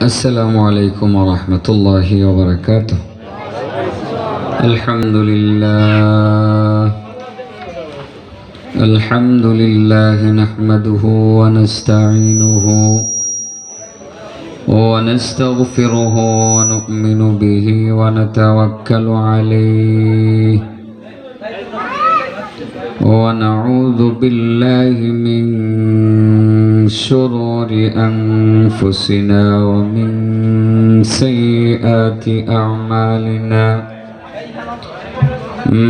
السلام عليكم ورحمة الله وبركاته. الحمد لله نحمده ونستعينه ونستغفره ونؤمن به ونتوكل عليه ونعوذ بالله من شرور أنفسنا ومن سيئات أعمالنا.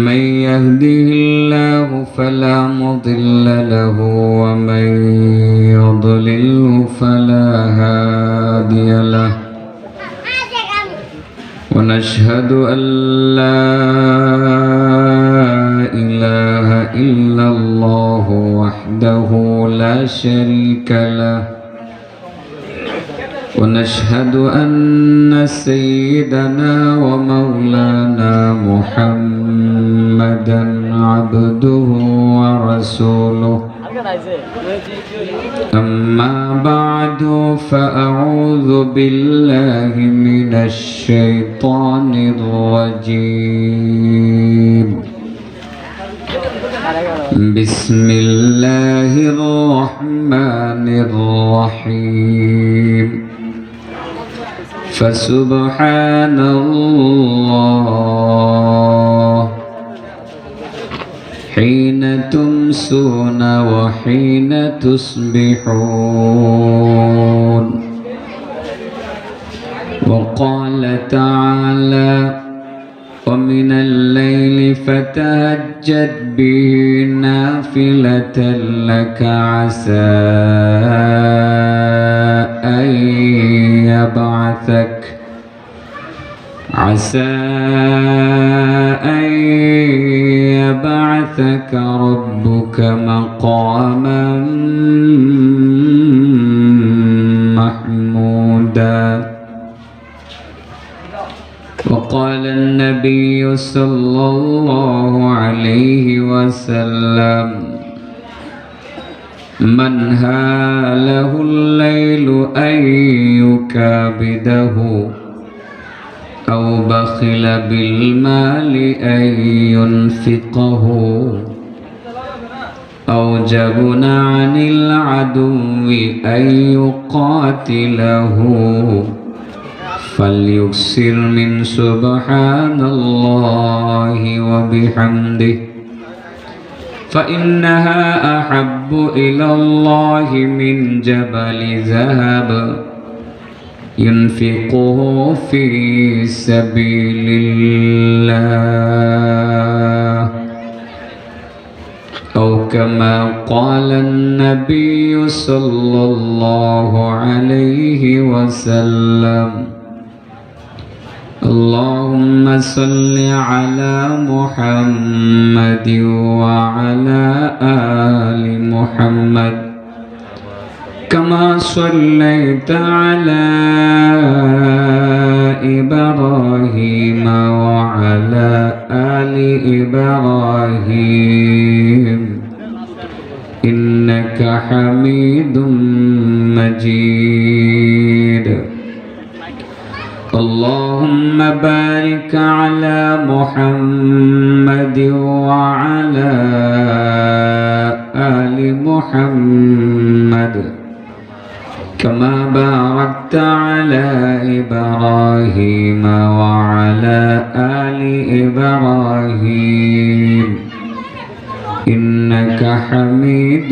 من يهده الله فلا مضل له ومن يضلله فلا هادي له. ونشهد أن لا إله إلا الله وحده لا شريك له. ونشهد أن سيدنا ومولانا محمدا عبده ورسوله. أما بعد فأعوذ بالله من الشيطان الرجيم. بسم الله الرحمن الرحيم. فسبحان الله حين تمسون وحين تصبحون. وقال تعالى: ومن الليل فتهجد به نافلة لك عسى أن يبعثك ربك مقاما محمودا. وقال النبي صلى الله عليه وسلم: من هاله الليل أن يكابده أو بخل بالمال أن ينفقه أو جبن عن العدو أن يقاتله فليكثر من سبحان الله وبحمده فإنها أحب إلى الله من جبل ذهب ينفقه في سبيل الله، أو كما قال النبي صلى الله عليه وسلم: اللهم صل على محمد وعلى آل محمد كما صليت على إبراهيم وعلى آل إبراهيم إنك حميد مجيد. اللهم بارك على محمد وعلى آل محمد كما باركت على إبراهيم وعلى آل إبراهيم إنك حميد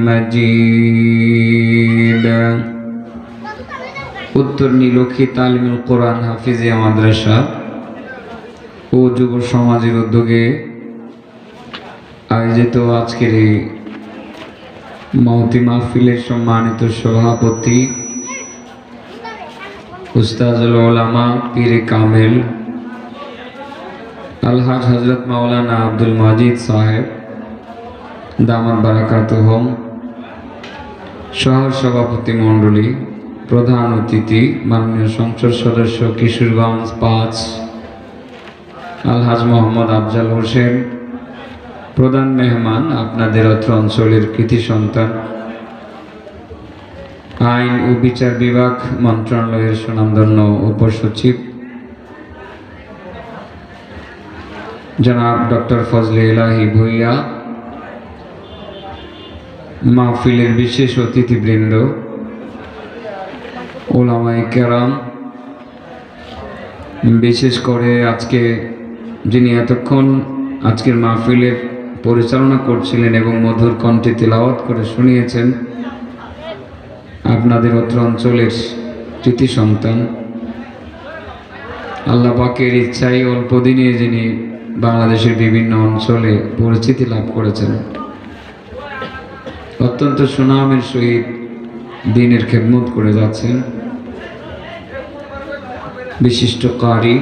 مجيد. উত্তর নীলক্ষী তালিমুল কোরআন হাফিজিয়া মাদ্রাসা ও যুব সমাজের উদ্যোগে আয়োজিত আজকের এই মাহতি মাহফিলের সম্মানিত সভাপতি উস্তাজুল উলামা পীর কামেল আলহাজ হযরত মাওলানা আব্দুল মাজিদ সাহেব দামাত বারাকাতুহুম, সহ সভাপতি মণ্ডলী, প্রধান অতিথি মাননীয় সংসদ সদস্য কিশোরগঞ্জ ৫ আলহাজ মোহাম্মদ আফজাল হোসেন, প্রধান মেহমান আপনাদের অত্র অঞ্চলের কৃতি সন্তান আইন ও বিচার বিভাগ মন্ত্রণালয়ের সুনামধন্য উপসচিব জনাব ডক্টর ফজলে ইলাহি ভূঁইয়া, মাহফিলের বিশেষ অতিথিবৃন্দ, ওলামায়ে কেরাম, বিশেষ করে আজকে যিনি এতক্ষণ আজকের মাহফিলের পরিচালনা করছিলেন এবং মধুর কণ্ঠে তিলাওয়াত করে শুনিয়েছেন, আপনাদের অত্র অঞ্চলের কৃতি সন্তান, আল্লাহ পাকের ইচ্ছায় অল্প দিনে যিনি বাংলাদেশের বিভিন্ন অঞ্চলে পরিচিতি লাভ করেছেন, অত্যন্ত সুনামের সহিত দ্বীনের খেদমত করে যাচ্ছেন, বিশিষ্ট কারি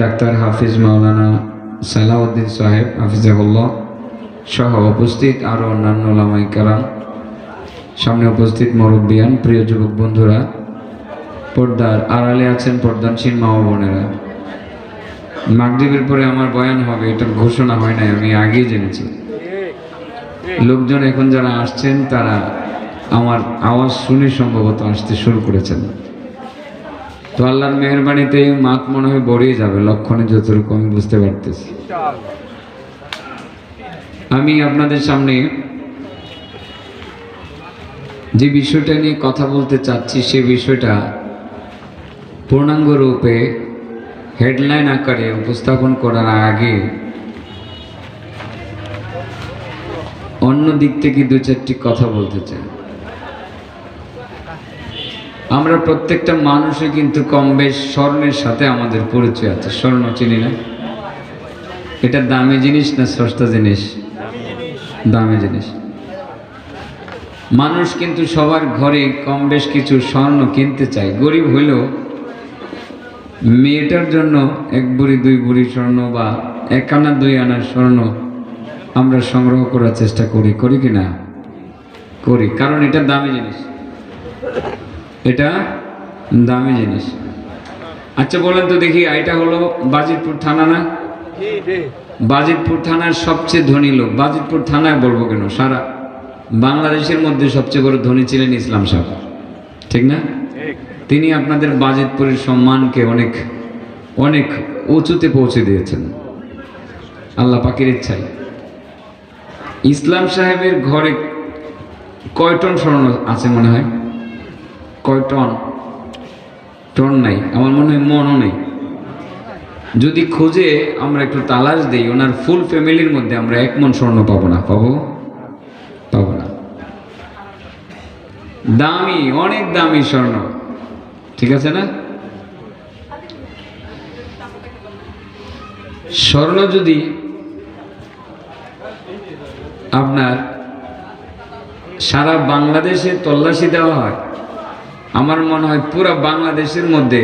ডাক্তার হাফিজ মাওলানা সালাউদ্দিন সাহেব হাফিজাহুল্লাহ সহ উপস্থিত আরও অন্যান্য ওলামায়ে কেরাম, সামনে উপস্থিত মুরব্বিয়ান, প্রিয় যুবক বন্ধুরা, পর্দার আড়ালে আছেন পর্দানশীল মা ও বোনেরা। মাগরিবের পরে আমার বয়ান হবে, এটা ঘোষণা হয় নাই, আমি আগেই জেনেছি। লোকজন এখন যারা আসছেন তারা আমার আওয়াজ শুনে সম্ভবত আসতে শুরু করেছেন। তো আল্লাহর মেহেরবানিতে মাঠ মনে হয় বড়িয়ে যাবে, লক্ষণে যতটুকু আমি বুঝতে পারতেছি। আমি আপনাদের সামনে যে বিষয়টা নিয়ে কথা বলতে চাচ্ছি সে বিষয়টা পূর্ণাঙ্গ রূপে হেডলাইন আকারে উপস্থাপন করার আগে অন্য দিক থেকে দু চারটি কথা বলতে চাই। আমরা প্রত্যেকটা মানুষই কিন্তু কম বেশ স্বর্ণের সাথে আমাদের পরিচয় আছে। স্বর্ণ চিনি না? এটা দামি জিনিস না সস্তা জিনিস? দামি জিনিস। মানুষ কিন্তু সবার ঘরে কম বেশ কিছু স্বর্ণ কিনতে চায়। গরিব হইলেও মেয়েটার জন্য এক বুড়ি দুই বুড়ি স্বর্ণ বা এক আনা দুই আনার স্বর্ণ আমরা সংগ্রহ করার চেষ্টা করি, করি কি না? করি, কারণ এটা দামি জিনিস। এটা দামি জিনিস। আচ্ছা বলেন তো দেখি, এটা হলো বাজিতপুর থানা না? বাজিতপুর থানার সবচেয়ে ধনী লোক। বাজিতপুর থানায় বলবো কেন, সারা বাংলাদেশের মধ্যে সবচেয়ে বড় ধনী ছিলেন ইসলাম সাহেব, ঠিক না? তিনি আপনাদের বাজিতপুরের সম্মানকে অনেক অনেক উঁচুতে পৌঁছে দিয়েছেন আল্লাহ পাকের ইচ্ছায়। ইসলাম সাহেবের ঘরে কয় টন স্বর্ণ আছে মনে হয়? কয় টন? টন নাই, আমার মনে হয় মনও নেই। যদি খুঁজে আমরা একটু তালাশ দিই, ওনার ফুল ফ্যামিলির মধ্যে আমরা 1 মণ স্বর্ণ পাবো না। পাবো না। দামি, অনেক দামি স্বর্ণ, ঠিক আছে না? স্বর্ণ যদি আপনার সারা বাংলাদেশে তল্লাশি দেওয়া হয়, আমার মনে হয় পুরো বাংলাদেশের মধ্যে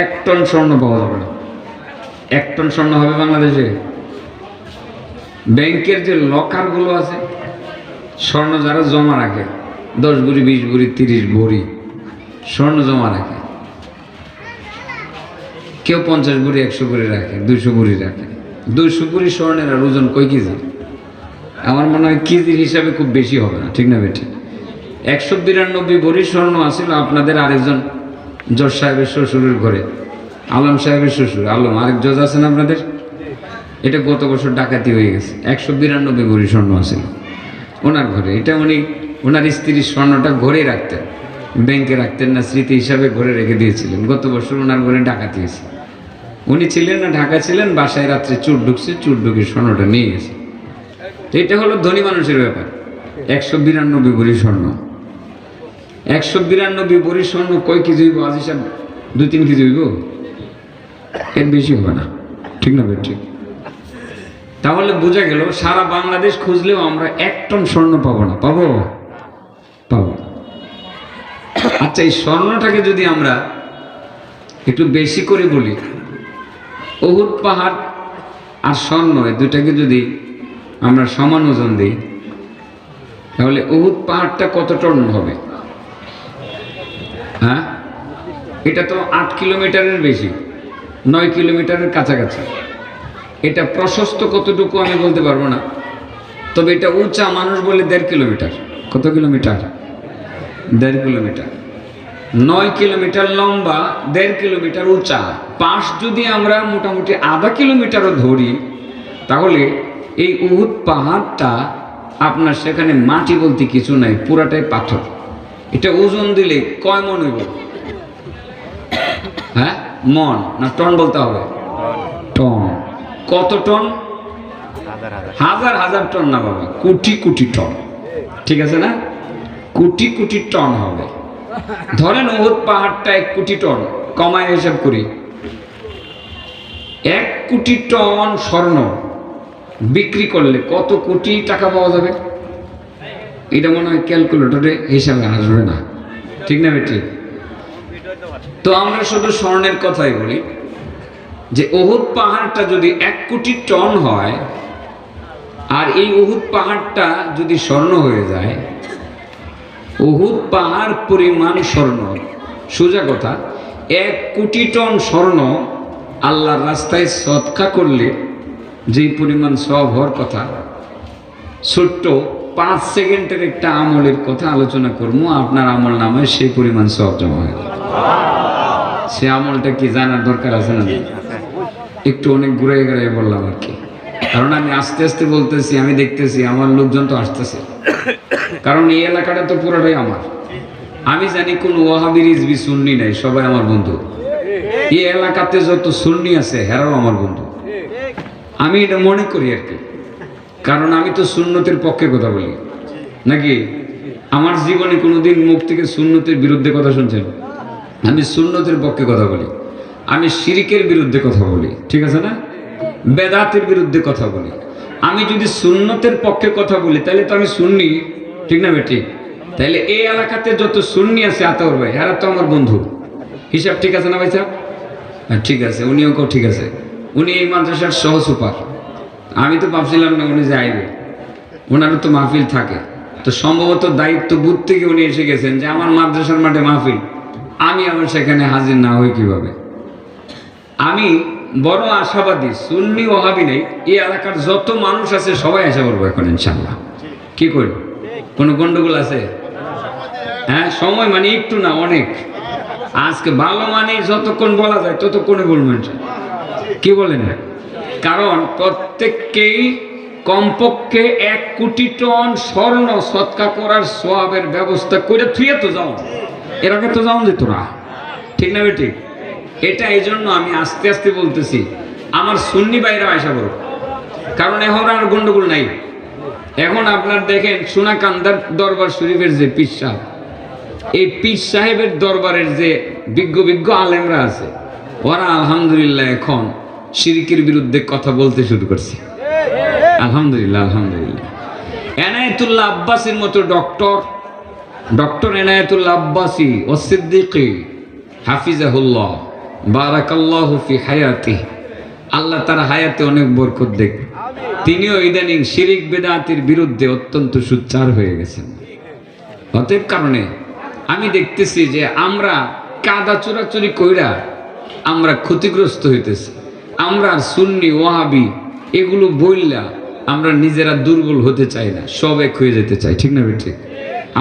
1 টন স্বর্ণ পাওয়া যাবে না। 1 টন স্বর্ণ হবে বাংলাদেশে? ব্যাংকের যে লকারগুলো আছে, স্বর্ণ যারা জমা রাখে, 10 ভরি 20 ভরি 30 ভরি স্বর্ণ জমা রাখে, কেউ 50 ভরি 100 ভরি রাখে, 200 ভরি রাখে। 200 ভরি স্বর্ণের আর ওজন কয় কেজি? আমার মনে হয় কেজির হিসাবে খুব বেশি হবে না, ঠিক না বেটি? 192 ভরি স্বর্ণ আসছিল আপনাদের আরেকজন জজ সাহেবের শ্বশুরের ঘরে, আলম সাহেবের শ্বশুর আলম, আরেক জজ আছেন আপনাদের, এটা গত বছর ডাকাতি হয়ে গেছে। 192 ভরি স্বর্ণ আসছিল ওনার ঘরে। এটা উনি ওনার স্ত্রীর স্বর্ণটা ঘরে রাখতেন, ব্যাংকে রাখতেন না, স্মৃতি হিসাবে ঘরে রেখে দিয়েছিলেন। গত বছর ওনার ঘরে ডাকাতি হয়েছে। উনি ছিলেন না, ঢাকা ছিলেন, বাসায় রাত্রে চোর ঢুকছে, চোর ঢুকে স্বর্ণটা নিয়ে গেছে। এটা হলো ধনী মানুষের ব্যাপার। 192 ভরি স্বর্ণ। 192 ভরি স্বর্ণ কয় কেজি হইব? আজ হিসাব 2-3 কেজি হইব, এর বেশি হবে না, ঠিক না বেটি? তাহলে বোঝা গেল সারা বাংলাদেশ খুঁজলেও আমরা 1 টন স্বর্ণ পাবো না। পাবো? আচ্ছা, এই স্বর্ণটাকে যদি আমরা একটু বেশি করে বলি, উহুদ পাহাড় আর স্বর্ণ এই দুটাকে যদি আমরা সমান ওজন দিই, তাহলে উহুদ পাহাড়টা কত টন হবে? হ্যাঁ, এটা তো 8 কিলোমিটারের বেশি, 9 কিলোমিটারের কাছাকাছি। এটা প্রশস্ত কতটুকু আমি বলতে পারবো না, তবে এটা উঁচা মানুষ বলে 1.5 কিলোমিটার। কত কিলোমিটার? 1.5 কিলোমিটার, 9 কিলোমিটার লম্বা, 1.5 কিলোমিটার উঁচা। পাশ যদি আমরা মোটামুটি আধা কিলোমিটারও ধরি, তাহলে এই উহুদ পাহাড়টা আপনার সেখানে মাটি বলতে কিছু নাই, পুরাটাই পাথর। এটা ওজন দিলে কয় মন হইব? হ্যাঁ, মন না টন বলতে হবে? টন। কত টন? হাজার হাজার টন না বাবা, কোটি কোটি টন। ঠিক আছে না? কোটি কোটি টন হবে। ধরেন উহুদ পাহাড়টা 1 কোটি টন, কমায় হিসাব করি। 1 কোটি টন স্বর্ণ বিক্রি করলে কত কোটি টাকা পাওয়া যাবে? এটা মনে হয় ক্যালকুলেটরে হিসাবে আসবে না, ঠিক না বেটি? তো আমরা শুধু স্বর্ণের কথাই বলি যে উহুদ পাহাড়টা যদি 1 কোটি টন হয়, আর এই উহুদ পাহাড়টা যদি স্বর্ণ হয়ে যায়, উহুদ পাহাড় পরিমাণ স্বর্ণ, সোজা কথা 1 কোটি টন স্বর্ণ আল্লাহর রাস্তায় সদকা করলে যেই পরিমাণ সওয়াব হওয়ার কথা, ছোট্ট 5 সেকেন্ডের একটা আমলের কথা আলোচনা করবো, আপনার আমল নামায় সেই পরিমাণ সওয়াব জমা হয়। সে আমলটা কি জানার দরকার আছে না? একটু অনেক ঘুরে ঘুরে বললাম আর কি, কারণ আমি আস্তে আস্তে বলতেছি, আমি দেখতেছি আমার লোকজন তো আসতেছে, কারণ এই এলাকাটা তো পুরোটাই আমার। আমি জানি কোন ওয়াহাবি রিজভি সুন্নি নাই, সবাই আমার বন্ধু। এই এলাকাতে যত সুন্নি আছে হেরাও আমার বন্ধু, আমি এটা মনে করি আর কি, কারণ আমি তো সুন্নতের পক্ষে কথা বলি নাকি? আমার জীবনে কোনোদিন মুখ থেকে সুন্নতের বিরুদ্ধে কথা শুনছেন? আমি সুন্নতের পক্ষে কথা বলি, আমি শিরিকের বিরুদ্ধে কথা বলি, ঠিক আছে না? বেদাতের বিরুদ্ধে কথা বলি। আমি যদি সুন্নতের পক্ষে কথা বলি তাহলে তো আমি সুন্নি, ঠিক না বেটি? তাহলে এই এলাকাতে যত সুন্নি আছে আতাউর ভাই, এরা তো আমার বন্ধু। হিসাব ঠিক আছে না ভাই সাহেব? হ্যাঁ ঠিক আছে, উনিও কেউ ঠিক আছে। উনি এই মাদ্রাসার সহ সুপার। আমি তো ভাবছিলাম না উনি যে আইবে, ওনারও তো মাহফিল থাকে, তো সম্ভবত দায়িত্ব বুধ থেকে উনি এসে গেছেন যে আমার মাদ্রাসার মাঠে মাহফিল, আমি আবার সেখানে হাজির না হই কিভাবে? আমি বড় আশাবাদী, সুন্নি ওয়াহাবি নেই, এই এলাকার যত মানুষ আছে সবাই আশা করবো এখন ইনশাল্লাহ। কি করি? কোনো গন্ডগোল আছে? হ্যাঁ, সময় মানে একটু না, অনেক। আজকে ভালো মানে যতক্ষণ বলা যায় ততক্ষণে বলবেন, কি বলেন? কারণ প্রত্যেককেই কমপক্ষে 1 কোটি টন স্বর্ণ সৎকা করার সওয়াবের ব্যবস্থা করে থুয়ে তো যাও, এর আগে তো যাও যেত না, ঠিক না বেটি? এটা এই জন্য আমি আস্তে আস্তে বলতেছি, আমার সুন্নি ভাইরা আশা করো, কারণ এখন আর গন্ডগোল নাই। এখন আপনার দেখেন সোনাকান্দার দরবার শরীফের যে পীর সাহেব, এই পীর সাহেবের দরবারের যে বিজ্ঞ বিজ্ঞ আলেমরা আছে, ওরা আলহামদুলিল্লাহ এখন শিরকের বিরুদ্ধে কথা বলতে শুরু করছে। আলহামদুলিল্লাহ, আলহামদুলিল্লাহ। এনায়েতুল্লাহ আব্বাসীর মতো ডক্টর এনায়েতুল্লাহ আব্বাসী ও সিদ্দিকী হাফিজাহুল্লাহ বারাকাল্লাহু ফি হায়াতিহি, আল্লাহ তার হায়াতে অনেক বরকত দেখ, তিনিও ইদানিং শিরিক বেদাতের বিরুদ্ধে অত্যন্ত সোচ্চার হয়ে গেছেন। অতএব কারণে আমি দেখতেছি যে আমরা কাদা চোরাচুরি কইরা আমরা ক্ষতিগ্রস্ত হইতেছি। আমরা সুন্নি ওয়াহাবি এগুলো বললা আমরা নিজেরা দুর্বল হতে চাই না, সব এক হয়ে যেতে চাই, ঠিক না বেঠিক?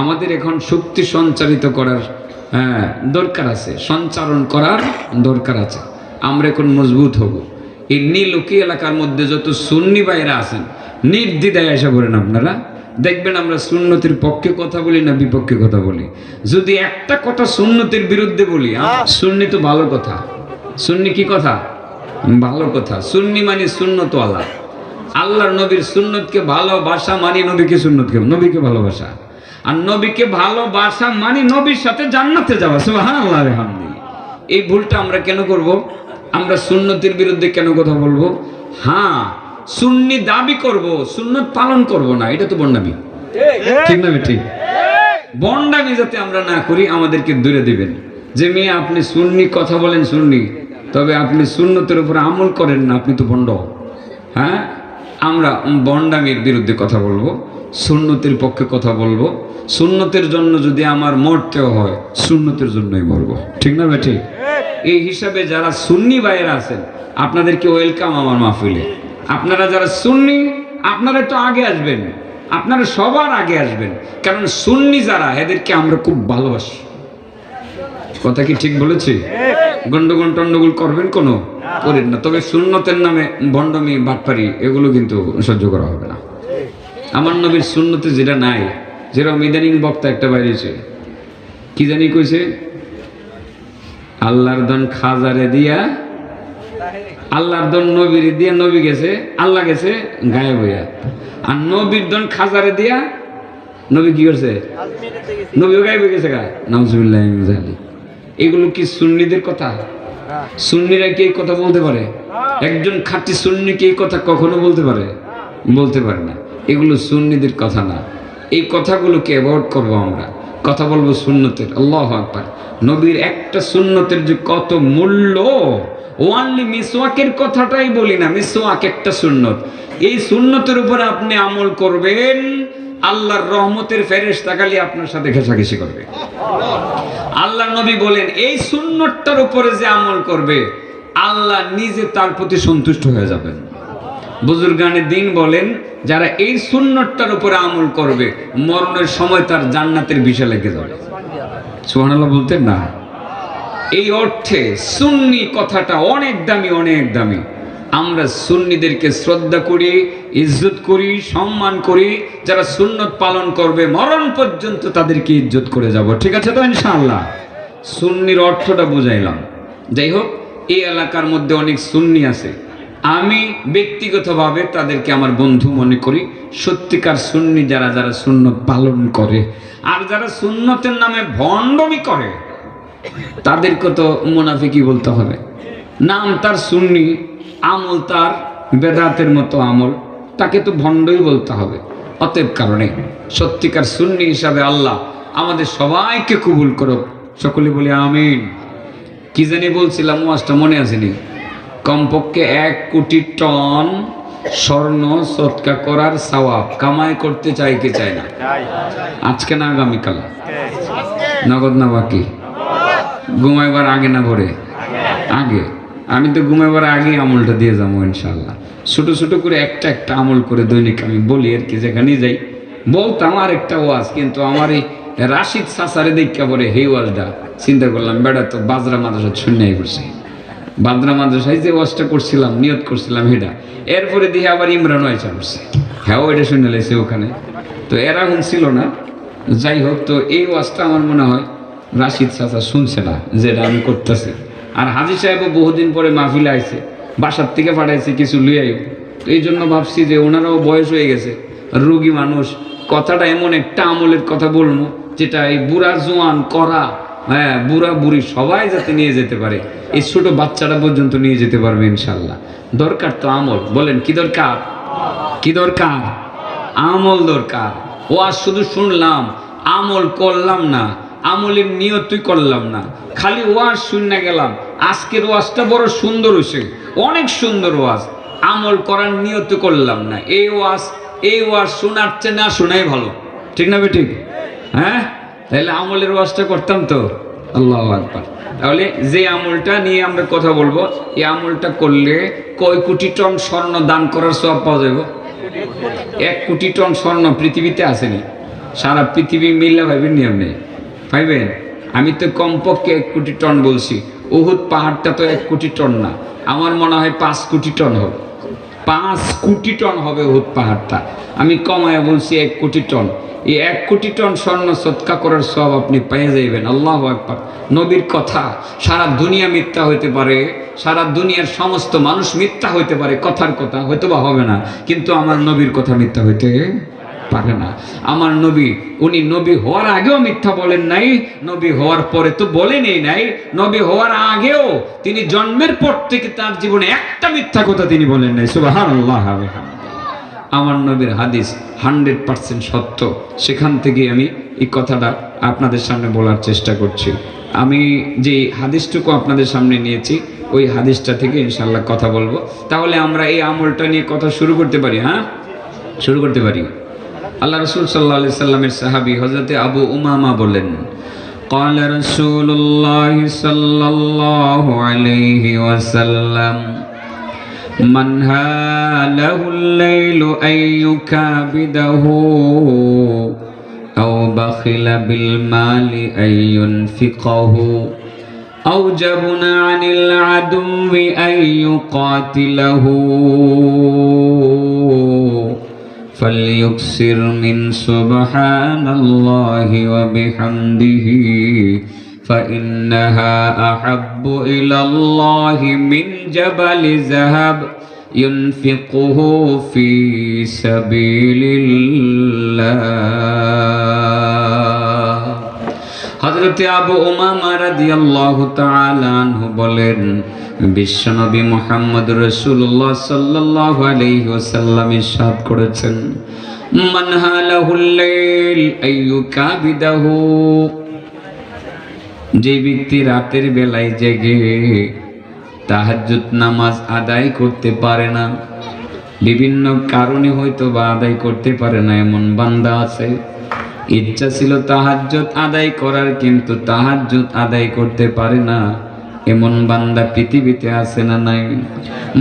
আমাদের এখন শক্তি সঞ্চারিত করার দরকার আছে, সঞ্চারণ করার দরকার আছে। আমরা এখন মজবুত হব। এই নীলকি এলাকার মধ্যে যত সুন্নি ভাইরা আছেন নির্দ্বিধায় আশা করেন আপনারা দেখবেন আমরা সুন্নতের পক্ষে কথা বলি না বিপক্ষে কথা বলি। যদি একটা কথা সুন্নতের বিরুদ্ধে বলি, সুন্নি তো ভালো কথা, সুন্নি কি কথা? ভালো কথা। সুন্নি মানে সুন্নত আল্লাহ, আল্লাহর নবীর সুন্নতকে ভালোবাসা মানে নবীকে সুন্নতকে নবীকে ভালোবাসা, আর নবীকে ভালোবাসা মানে নবীর সাথে জান্নাতে যাওয়া। সুবহানাল্লাহ, আলহামদুলিল্লাহ। এই ভুলটা আমরা কেন করব? আমরা সুন্নতের বিরুদ্ধে কেন কথা বলবো? হ্যাঁ, সুন্নি দাবি করব, সুন্নত পালন করব না, এটা তো বন্ডামি, ঠিক না ঠিক? বন্ডামি যাতে আমরা না করি আমাদেরকে দূরে দিবেন। যে মেয়ে আপনি সুন্নি কথা বলেন সুন্নি, তবে আপনি সুন্নতের উপর আমল করেন না, আপনি তো বন্ড। হ্যাঁ, আমরা বন্ডামির বিরুদ্ধে কথা বলবো, সুন্নতের পক্ষে কথা বলবো। সুন্নতের জন্য যদি আমার মরতেও হয় সুন্নতের জন্যই মরবো, ঠিক না ভাই ঠিক? এই হিসাবে যারা সুন্নি ভাইয়েরা আছেন আপনাদেরকে ওয়েলকাম আমার মাহফিলে। আপনারা যারা সুন্নি আপনারা তো আগে আসবেন, আপনারা সবার আগে আসবেন, কারণ সুন্নি যারা এদেরকে আমরা খুব ভালোবাসি। কথা কি ঠিক বলেছি? গন্ডগোল টন্ডগোল করবেন কোনো করেন না, তবে সুন্নতের নামে ভণ্ডমি বাটপারি এগুলো কিন্তু সহ্য করা হবে না। আমার নবীর সুন্নতে যেটা নাই, যেরকম ইদানিং বক্তা একটা বাইরেছে, কি জানি কইছে, আল্লাহর দন খাজারে দিয়া, আল্লাহর দন নবীর দিয়া, নবী গেছে, আল্লাহ গেছে গায়েব হইয়া, আর নবীর দন খাজারে দিয়া নবী কি করছে, নবীও গায়েব হয়ে গেছে গা। নাউজুবিল্লাহ। এগুলো কি সুন্নিদের কথা? সুন্নিরা কি এই কথা বলতে পারে? একজন খাঁটি সুন্নি কি এই কথা কখনো বলতে পারে? বলতে পারে না। এগুলো সুন্নিদের কথা না। এই কথাগুলোকে অ্যাভয়েড করবো আমরা, কথা বলবো সুন্নতের। আল্লাহু আকবার। নবীর একটা সুন্নতের যে কত মূল্য, ওয়ানলি মিসওয়াকের কথাটাই বলি না, মিসওয়াক একটা সুন্নত। এই সুন্নতের উপরে আপনি আমল করবেন, আল্লাহর রহমতের ফেরেশতা খালি আপনার সাথে ঘেঁষাঘেঁষি করবে। আল্লাহ নবী বলেন, এই সুন্নতটার উপরে যে আমল করবে, আল্লাহ নিজে তার প্রতি সন্তুষ্ট হয়ে যাবেন। বুজুর্গানে দিন বলেন, যারা এই সুন্নতটার উপরে আমল করবে, মরণের সময় তার জান্নাতের বিষয় লেগে যাবে। সুবহানাল্লাহ বলতেন না? এই অর্থে সুন্নি কথাটা অনেক দামি, অনেক দামি। আমরা সুন্নিদেরকে শ্রদ্ধা করি, ইজ্জত করি, সম্মান করি। যারা সুন্নত পালন করবে, মরণ পর্যন্ত তাদেরকে ইজ্জত করে যাব। ঠিক আছে তো ইনশাআল্লাহ? সুন্নির অর্থটা বুঝাইলাম। যাই হোক, এই এলাকার মধ্যে অনেক সুন্নি আছে, আমি ব্যক্তিগতভাবে তাদেরকে আমার বন্ধু মনে করি। সত্যিকার সুন্নি যারা, যারা সুন্নত পালন করে, আর যারা সুন্নতের নামে ভণ্ডমি করে, তাদেরকে তো মুনাফিকই বলতে হবে। নাম তার সুন্নি, আমল তার বেদাতের মতো আমল, তাকে তো ভণ্ডই বলতে হবে। অতএব কারণে সত্যিকার সুন্নি হিসাবে আল্লাহ আমাদের সবাইকে কবুল করুক। সকলে বলি আমিন। কি জানি বলছিলাম, ওয়াজটা মনে আসেনি। কমপক্ষে 1 কোটি টন স্বর্ণ সৎকা করার সওয়াব কামাই করতে চাই কি চাই না? আজকে না আগামীকাল? নগদ না বাকি? ঘুমাইবার আগে না ভোরে? আগে। আমি তো ঘুমাইবার আগে আমলটা দিয়ে যাবো ইনশাআল্লাহ। ছোট ছোট করে একটা একটা আমল করে দৈনিক আমি বলি আর কি। যেখানে যাই বলতাম আর একটা ওয়াজ, কিন্তু আমার এই রাশিদ সাসারে দেখা পরে সেই ওয়াজটা চিন্তা করলাম, বেড়া তো বাজরা মাদ্রাসা শুনে করছে। বাজরা মাদ্রাসায় যে ওয়াজটা করছিলাম, নিয়ত করছিলাম সেটা, এরপরে দিয়ে আবার ইমরান ওয়াইসা করছে, হ্যাঁ ওইটা শুনে লাইছে ওখানে। তো এরা শুনছিল না। যাই হোক, তো এই ওয়াজটা আমার মনে হয় রাশিদ চাচা শুনছে না যেটা আমি করতেছি। আর হাজী সাহেবও বহুদিন পরে মাহফিলে আইছে, বাসার থেকে পাঠাইছে কিছু লুই। তো এই জন্য ভাবছি যে ওনারাও বয়স হয়ে গেছে, রোগী মানুষ, কথাটা এমন একটা আমলের কথা বলবো যেটা এই বুড়া জোয়ান করা, হ্যাঁ বুড়া বুড়ি সবাই যাতে নিয়ে যেতে পারে, এই ছোট বাচ্চাটা পর্যন্ত নিয়ে যেতে পারবে ইনশাল্লাহ। দরকার তো আমল। বলেন কি দরকার? কি দরকার? আমল দরকার। ওয়াজ শুধু শুনলাম, আমল করলাম না, আমলের নিয়তই করলাম না, খালি ওয়াজ শুনে গেলাম। আজকের ওয়াজটা বড় সুন্দর হয়েছে, অনেক সুন্দর ওয়াজ, আমল করার নিয়ত করলাম না। এই ওয়াজ শোনার চেয়ে না শোনাই ভালো। ঠিক না বেঠিক? হ্যাঁ, তাহলে আমলের ওয়াজটা করতাম তো। আল্লাহু আকবার। তাহলে যে আমলটা নিয়ে আমরা কথা বলবো, এই আমলটা করলে কয় কোটি টন স্বর্ণ দান করার সওয়াব পাওয়া যাবে? 1 কোটি টন স্বর্ণ পৃথিবীতে আসেনি, সারা পৃথিবী মিল্লা ভাইবেন নিয়ম নেই, ভাইবেন। আমি তো কমপক্ষে 1 কোটি টন বলছি। উহুদ পাহাড়টা তো 1 কোটি টন না, আমার মনে হয় 5 কোটি টন হবে। 5 কোটি টন হবে উহুদ পাহাড়টা। আমি কমায় বলছি 1 কোটি টন। এই 1 কোটি টন স্বর্ণ সৎকা করার সওয়াব আপনি পেয়ে যাইবেন। আল্লাহু আকবার। নবীর কথা, সারা দুনিয়া মিথ্যা হইতে পারে, সারা দুনিয়ার সমস্ত মানুষ মিথ্যা হইতে পারে, কথার কথা হয়তো বা হবে না, কিন্তু আমার নবীর কথা মিথ্যা হইতে পারে না। আমার নবী, উনি নবী হওয়ার আগেও মিথ্যা বলেন নাই, নবী হওয়ার পরে তো বলেনই নাই। নবী হওয়ার আগেও তিনি জন্মের পর থেকে তার জীবনে একটা মিথ্যা কথা তিনি বলেন নাই। সুবহানাল্লাহ। আমার নবীর হাদিস 100% সত্য। সেখান থেকে আমি এই কথাটা আপনাদের সামনে বলার চেষ্টা করছি। আমি যে হাদিসটুকু আপনাদের সামনে নিয়েছি, ওই হাদিসটা থেকে ইনশাআল্লাহ কথা বলবো। তাহলে আমরা এই আমলটা নিয়ে কথা শুরু করতে পারি। হ্যাঁ, শুরু করতে পারি। আল্লাহ রাসূল সাল্লাল্লাহু আলাইহি সাল্লামের সাহাবী হযরতে আবু উমামা বলেন, قال رسول الله صلى الله عليه وسلم من هاله الليل أن يكابده أو بخل بالمال أن ينفقه أو جبن عن العدو أن يقاتله فليكثر من سبحان الله وبحمده فإنها أحب إلى الله من جبل ذهب ينفقه في سبيل الله. হযরত আবু উমামা রাদিয়াল্লাহু তাআলা আনহু বলেন, বিশ্বনবী মুহাম্মদ রাসূলুল্লাহ সাল্লাল্লাহু আলাইহি ওয়াসাল্লাম ইরশাদ করেছেন, মান হালাহুল লাইল আইয়ুকাবিদাহু, যে ব্যক্তি রাতের বেলায় জেগে তাহাজ্জুদ নামাজ আদায় করতে পারে না, বিভিন্ন কারণে হয়তো বা আদায় করতে পারে না, এমন বান্দা আছে ইচ্ছা ছিল তাহাজ্জুদ আদায় করার কিন্তু তাহাজ্জুদ আদায় করতে পারে না, এমন বান্দা পৃথিবীতে আছে না নাই?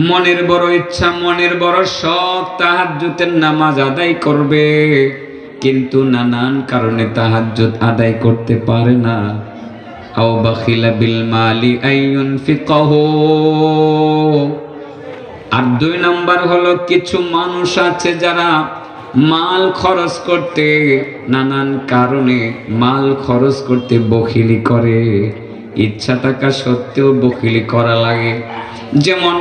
মনের বড় ইচ্ছা, মনের বড় শখ তাহাজ্জুদের নামাজ আদায় করবে, কিন্তু নানান কারণে তাহাজ্জুদ আদায় করতে পারে না। আও বাখিলা বিল মালি আইয়ুনফিকাহু, আর 2 নাম্বার হলো কিছু মানুষ আছে যারা মাল খরচ করতে, নানান কারণে মাল খরচ করতে বখিলি করে, ইচ্ছা থাকা সত্ত্বেও বখিলি করা লাগে। যেমন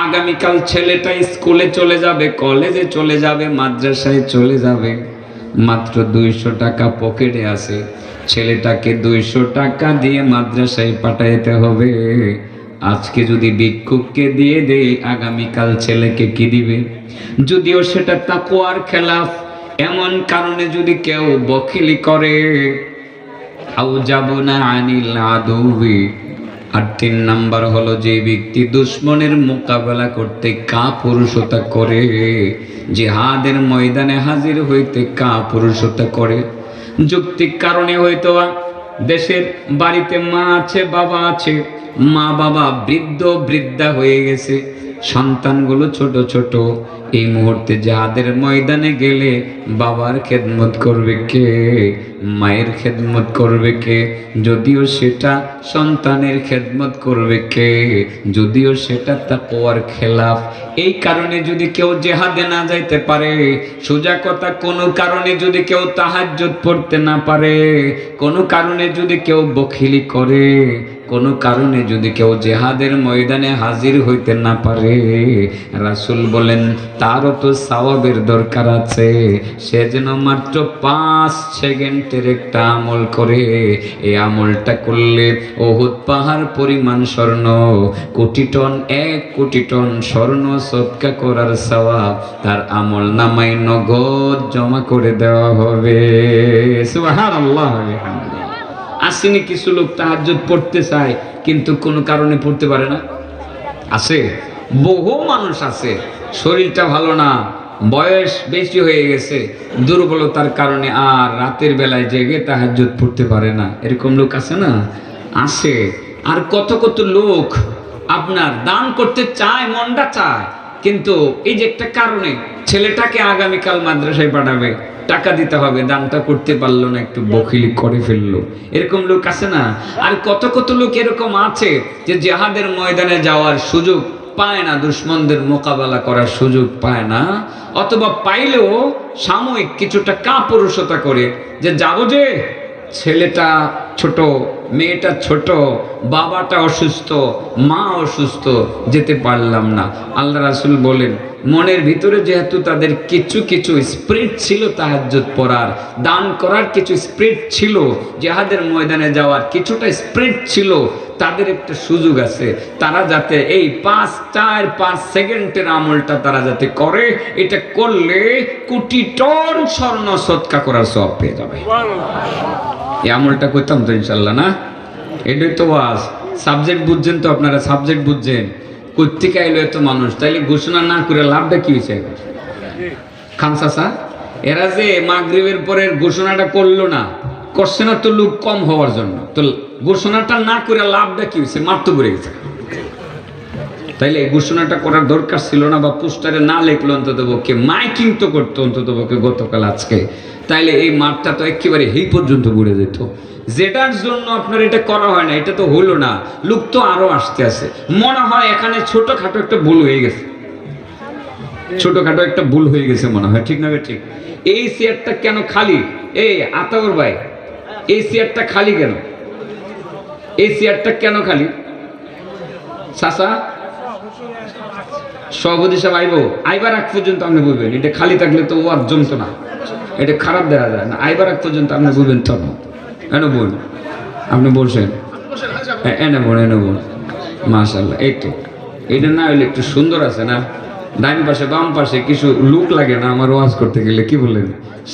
আগামীকাল ছেলেটা স্কুলে চলে যাবে, কলেজে চলে যাবে, মাদ্রাসায় চলে যাবে, মাত্র 200 টাকা পকেটে আছে, ছেলেটাকে 200 টাকা দিয়ে মাদ্রাসায় পাঠাইতে হবে। আজকে যদি ভিক্ষুককে দিয়ে দেই, আগামীকাল ছেলেকে কি দিবে? যদিও সেটা তাকওয়ার খেলাফ, এমন কারণে যদি কেউ বখিলি করে, আও যাবনা আনিল আদুবি, আর 3 নাম্বার হলো যে ব্যক্তি দুশমনের মোকাবেলা করতে কাপুরুষতা করে, জিহাদের ময়দানে হাজির হইতে কাপুরুষতা করে। যৌক্তিক কারণে হয়তো দেশের বাড়িতে মা আছে, বাবা আছে, মা বাবা বৃদ্ধ বৃদ্ধা হয়ে গেছে, সন্তানগুলো ছোট ছোট, এই মুহূর্তে জিহাদের ময়দানে গেলে বাবার খেদমত করবে কে? মায়ের খেদমত করবে কে? যদিও সেটা সন্তানের খেদমত করবে কে? যদিও সেটা তাকওয়ার খেলাফ। এই কারণে যদি কেউ জিহাদে না যাইতে পারে, সোজা কথা কোনো কারণে যদি কেউ তাহাজ্জুদ পড়তে না পারে, কোনো কারণে যদি কেউ বখিলি করে, কোনো কারণে যদি কেউ জিহাদের ময়দানে হাজির হইতে না পারে, রাসূল বলেন তারও তো সওয়াবের দরকার আছে। সে যেন মাত্র 5 সেকেন্ডের একটা আমল করে, এই আমলটা করলে উহুদ পাহাড় পরিমাণ স্বর্ণ, কোটি টন 1 কোটি টন স্বর্ণ সদকা করার সওয়াব তার আমল নামায় নগদ জমা করে দেওয়া হবে। সুবহানাল্লাহ। আসেনি কিছু লোক তাহাজ্জুদ পড়তে চায় কিন্তু কোনো কারণে পড়তে পারে না? আছে, বহু মানুষ আছে, শরীরটা ভালো না, বয়স বেশি হয়ে গেছে, দুর্বলতার কারণে আর রাতের বেলায় জেগে তাহাজ্জুদ পড়তে পারে না, এরকম লোক আছে না? আছে। আর কত কত লোক আপনার দান করতে চায়, মনটা চায়, কিন্তু এই যে একটা কারণে ছেলেটাকে আগামীকাল মাদ্রাসায় পাঠাবে, টাকা দিতে হবে, দানটা করতে পারলো না, একটু বখিলি করে ফেললো, এরকম লোক আছে না? আর কত কত লোক এরকম আছে যে জিহাদের ময়দানে যাওয়ার সুযোগ পায় না, দুশমনদের মোকাবেলা করার সুযোগ পায় না, অথবা পাইলেও সাময়িক কিছুটা কাপুরুষতা করে যে যাবো, যে ছেলেটা ছোট, মেয়েটা ছোট, বাবাটা অসুস্থ, মা অসুস্থ, যেতে পারলাম না। আল্লাহ রাসূল বলেন মনের ভিতরে যেহেতু তাদের কিছু কিছু স্পিরিট ছিল তাহাজ্জুদ পড়ার, দান করার কিছু স্পিরিট ছিল, জিহাদের ময়দানে যাওয়ার কিছুটা স্পিরিট ছিল, তাদের একটা সুযোগ আছে, তারা যাতে এই 5 সেকেন্ডের আমলটা তারা যাতে করে, এটা করলে কোটি টন স্বর্ণ সদকা করার সওয়াব পেয়ে যাবে। এই আমলটা করতাম তো ইনশাল্লাহ, না? এটাই তো ওয়াজ। সাবজেক্ট বুঝছেন তো আপনারা? সাবজেক্ট বুঝছেন? কোত্থেকে আইলো এত মানুষ? তাইলে ঘোষণা না করে লাভটা কি হয়েছে? খামসাসা এরা যে মাগরিবের পরের ঘোষণাটা করলো না, করছে না তো লোক কম হওয়ার জন্য, তো ঘোষণাটা না করে লাভটা কি হয়েছে? মারতে পড়ে গেছে। তাইলে এই ঘোষণাটা করার দরকার ছিল না, বা পোস্টারে না লিখলো অন্তত পক্ষে, মাইকিং তো করতো অন্তত পক্ষে গতকাল আজকে। তাইলে এই মাঠটা তো একেবারে এই পর্যন্ত ঘুরে যেত। যেটার জন্য আপনার এটা করা হয় না, এটা তো হলো না, লোক তো আরো আসতে আছে। মনে হয় এখানে ছোটখাটো একটা ভুল হয়ে গেছে, ছোটখাটো একটা ভুল হয়ে গেছে মনে হয়, ঠিক না ঠিক? এই চেয়ারটা কেন খালি? এই আতাউর ভাই, এই চেয়ারটা খালি কেন? এই চেয়ারটা কেন খালি? চাচা সভাপতি সাহেব আইব, আইবার আগ পর্যন্ত আপনি বলবেন। এটা খালি থাকলে তো ও আর জমতো না, এটা খারাপ দেখা যায় না। আইবার আগ পর্যন্ত আপনি বলবেন তখন এন বোন, আপনি বলছেন এনে বোন, এনে বোন, মাশাআল্লাহ। এই তো এটা না হইলে একটু সুন্দর আছে না, ডাইন পাশে বাম পাশে কিছু লুক লাগে না আমার ওয়াজ করতে গেলে, কি বললেন?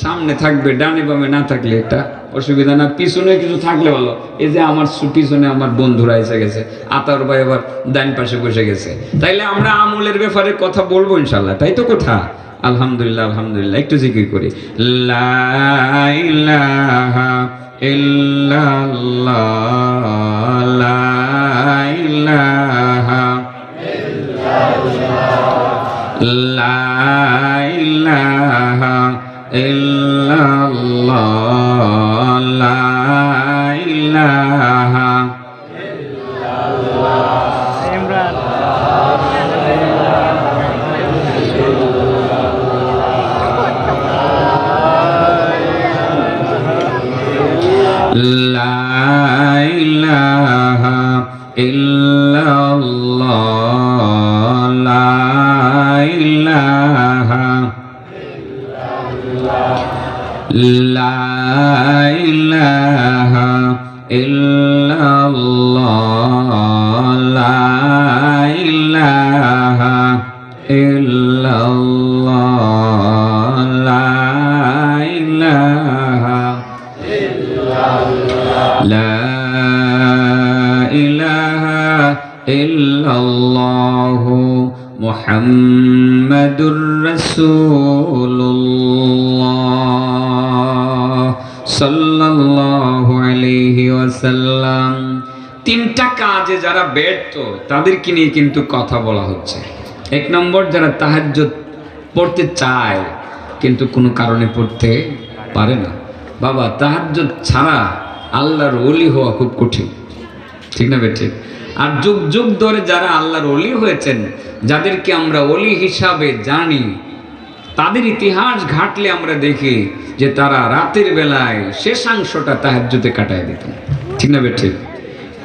সামনে থাকবে, ডানে বামে না থাকলে এটা অসুবিধা না, পিছনে কিছু থাকলে ভালো। এই যে আমার পিছনে আমার বন্ধুরা এসে গেছে, আতার ভাই আবার ডাইন পাশে বসে গেছে। তাইলে আমরা আমলের ব্যাপারে কথা বলবো ইনশাল্লাহ, তাই তো? কথা আলহামদুলিল্লাহ, আলহামদুলিল্লাহ। একটু জিকির করি, লা ইলাহা ইল্লাল্লাহ, লা ইলাহা লা ইলাহা ইল্লাল্লাহ, লা ইলাহা ইমরান, লা ইলাহা ইল্লাল্লাহ, লা ইলাহা লা ইলাহা ইল্লাল্লাহ, লা ইলাহা ইল্লাল্লাহ, লা ইলাহা লা ইলাহা ইল্লাল্লাহ মুহাম্মাদুর রাসূলুল্লাহ সাল্লাল্লাহু আলাইহি ওয়াসাল্লাম। তিনটা কাজে যারা ব্যর্থ তাদেরকে নিয়ে কিন্তু কথা বলা হচ্ছে। এক নম্বর, যারা তাহাজ্জুদ পড়তে চায় কিন্তু কোনো কারণে পড়তে পারে না। বাবা, তাহাজ্জুদ ছাড়া আল্লাহর ওলি হওয়া খুব কঠিন, ঠিক না বেঠিক? আর যুগ যুগ ধরে যারা আল্লাহর ওলি হয়েছেন, যাদেরকে আমরা ওলি হিসাবে জানি, তাদের ইতিহাস ঘাটলে আমরা দেখি যে তারা রাতের বেলায় শেষাংশটা তাহাজ্জুদে কাটায় দিতেন, ঠিক না বেঠিক?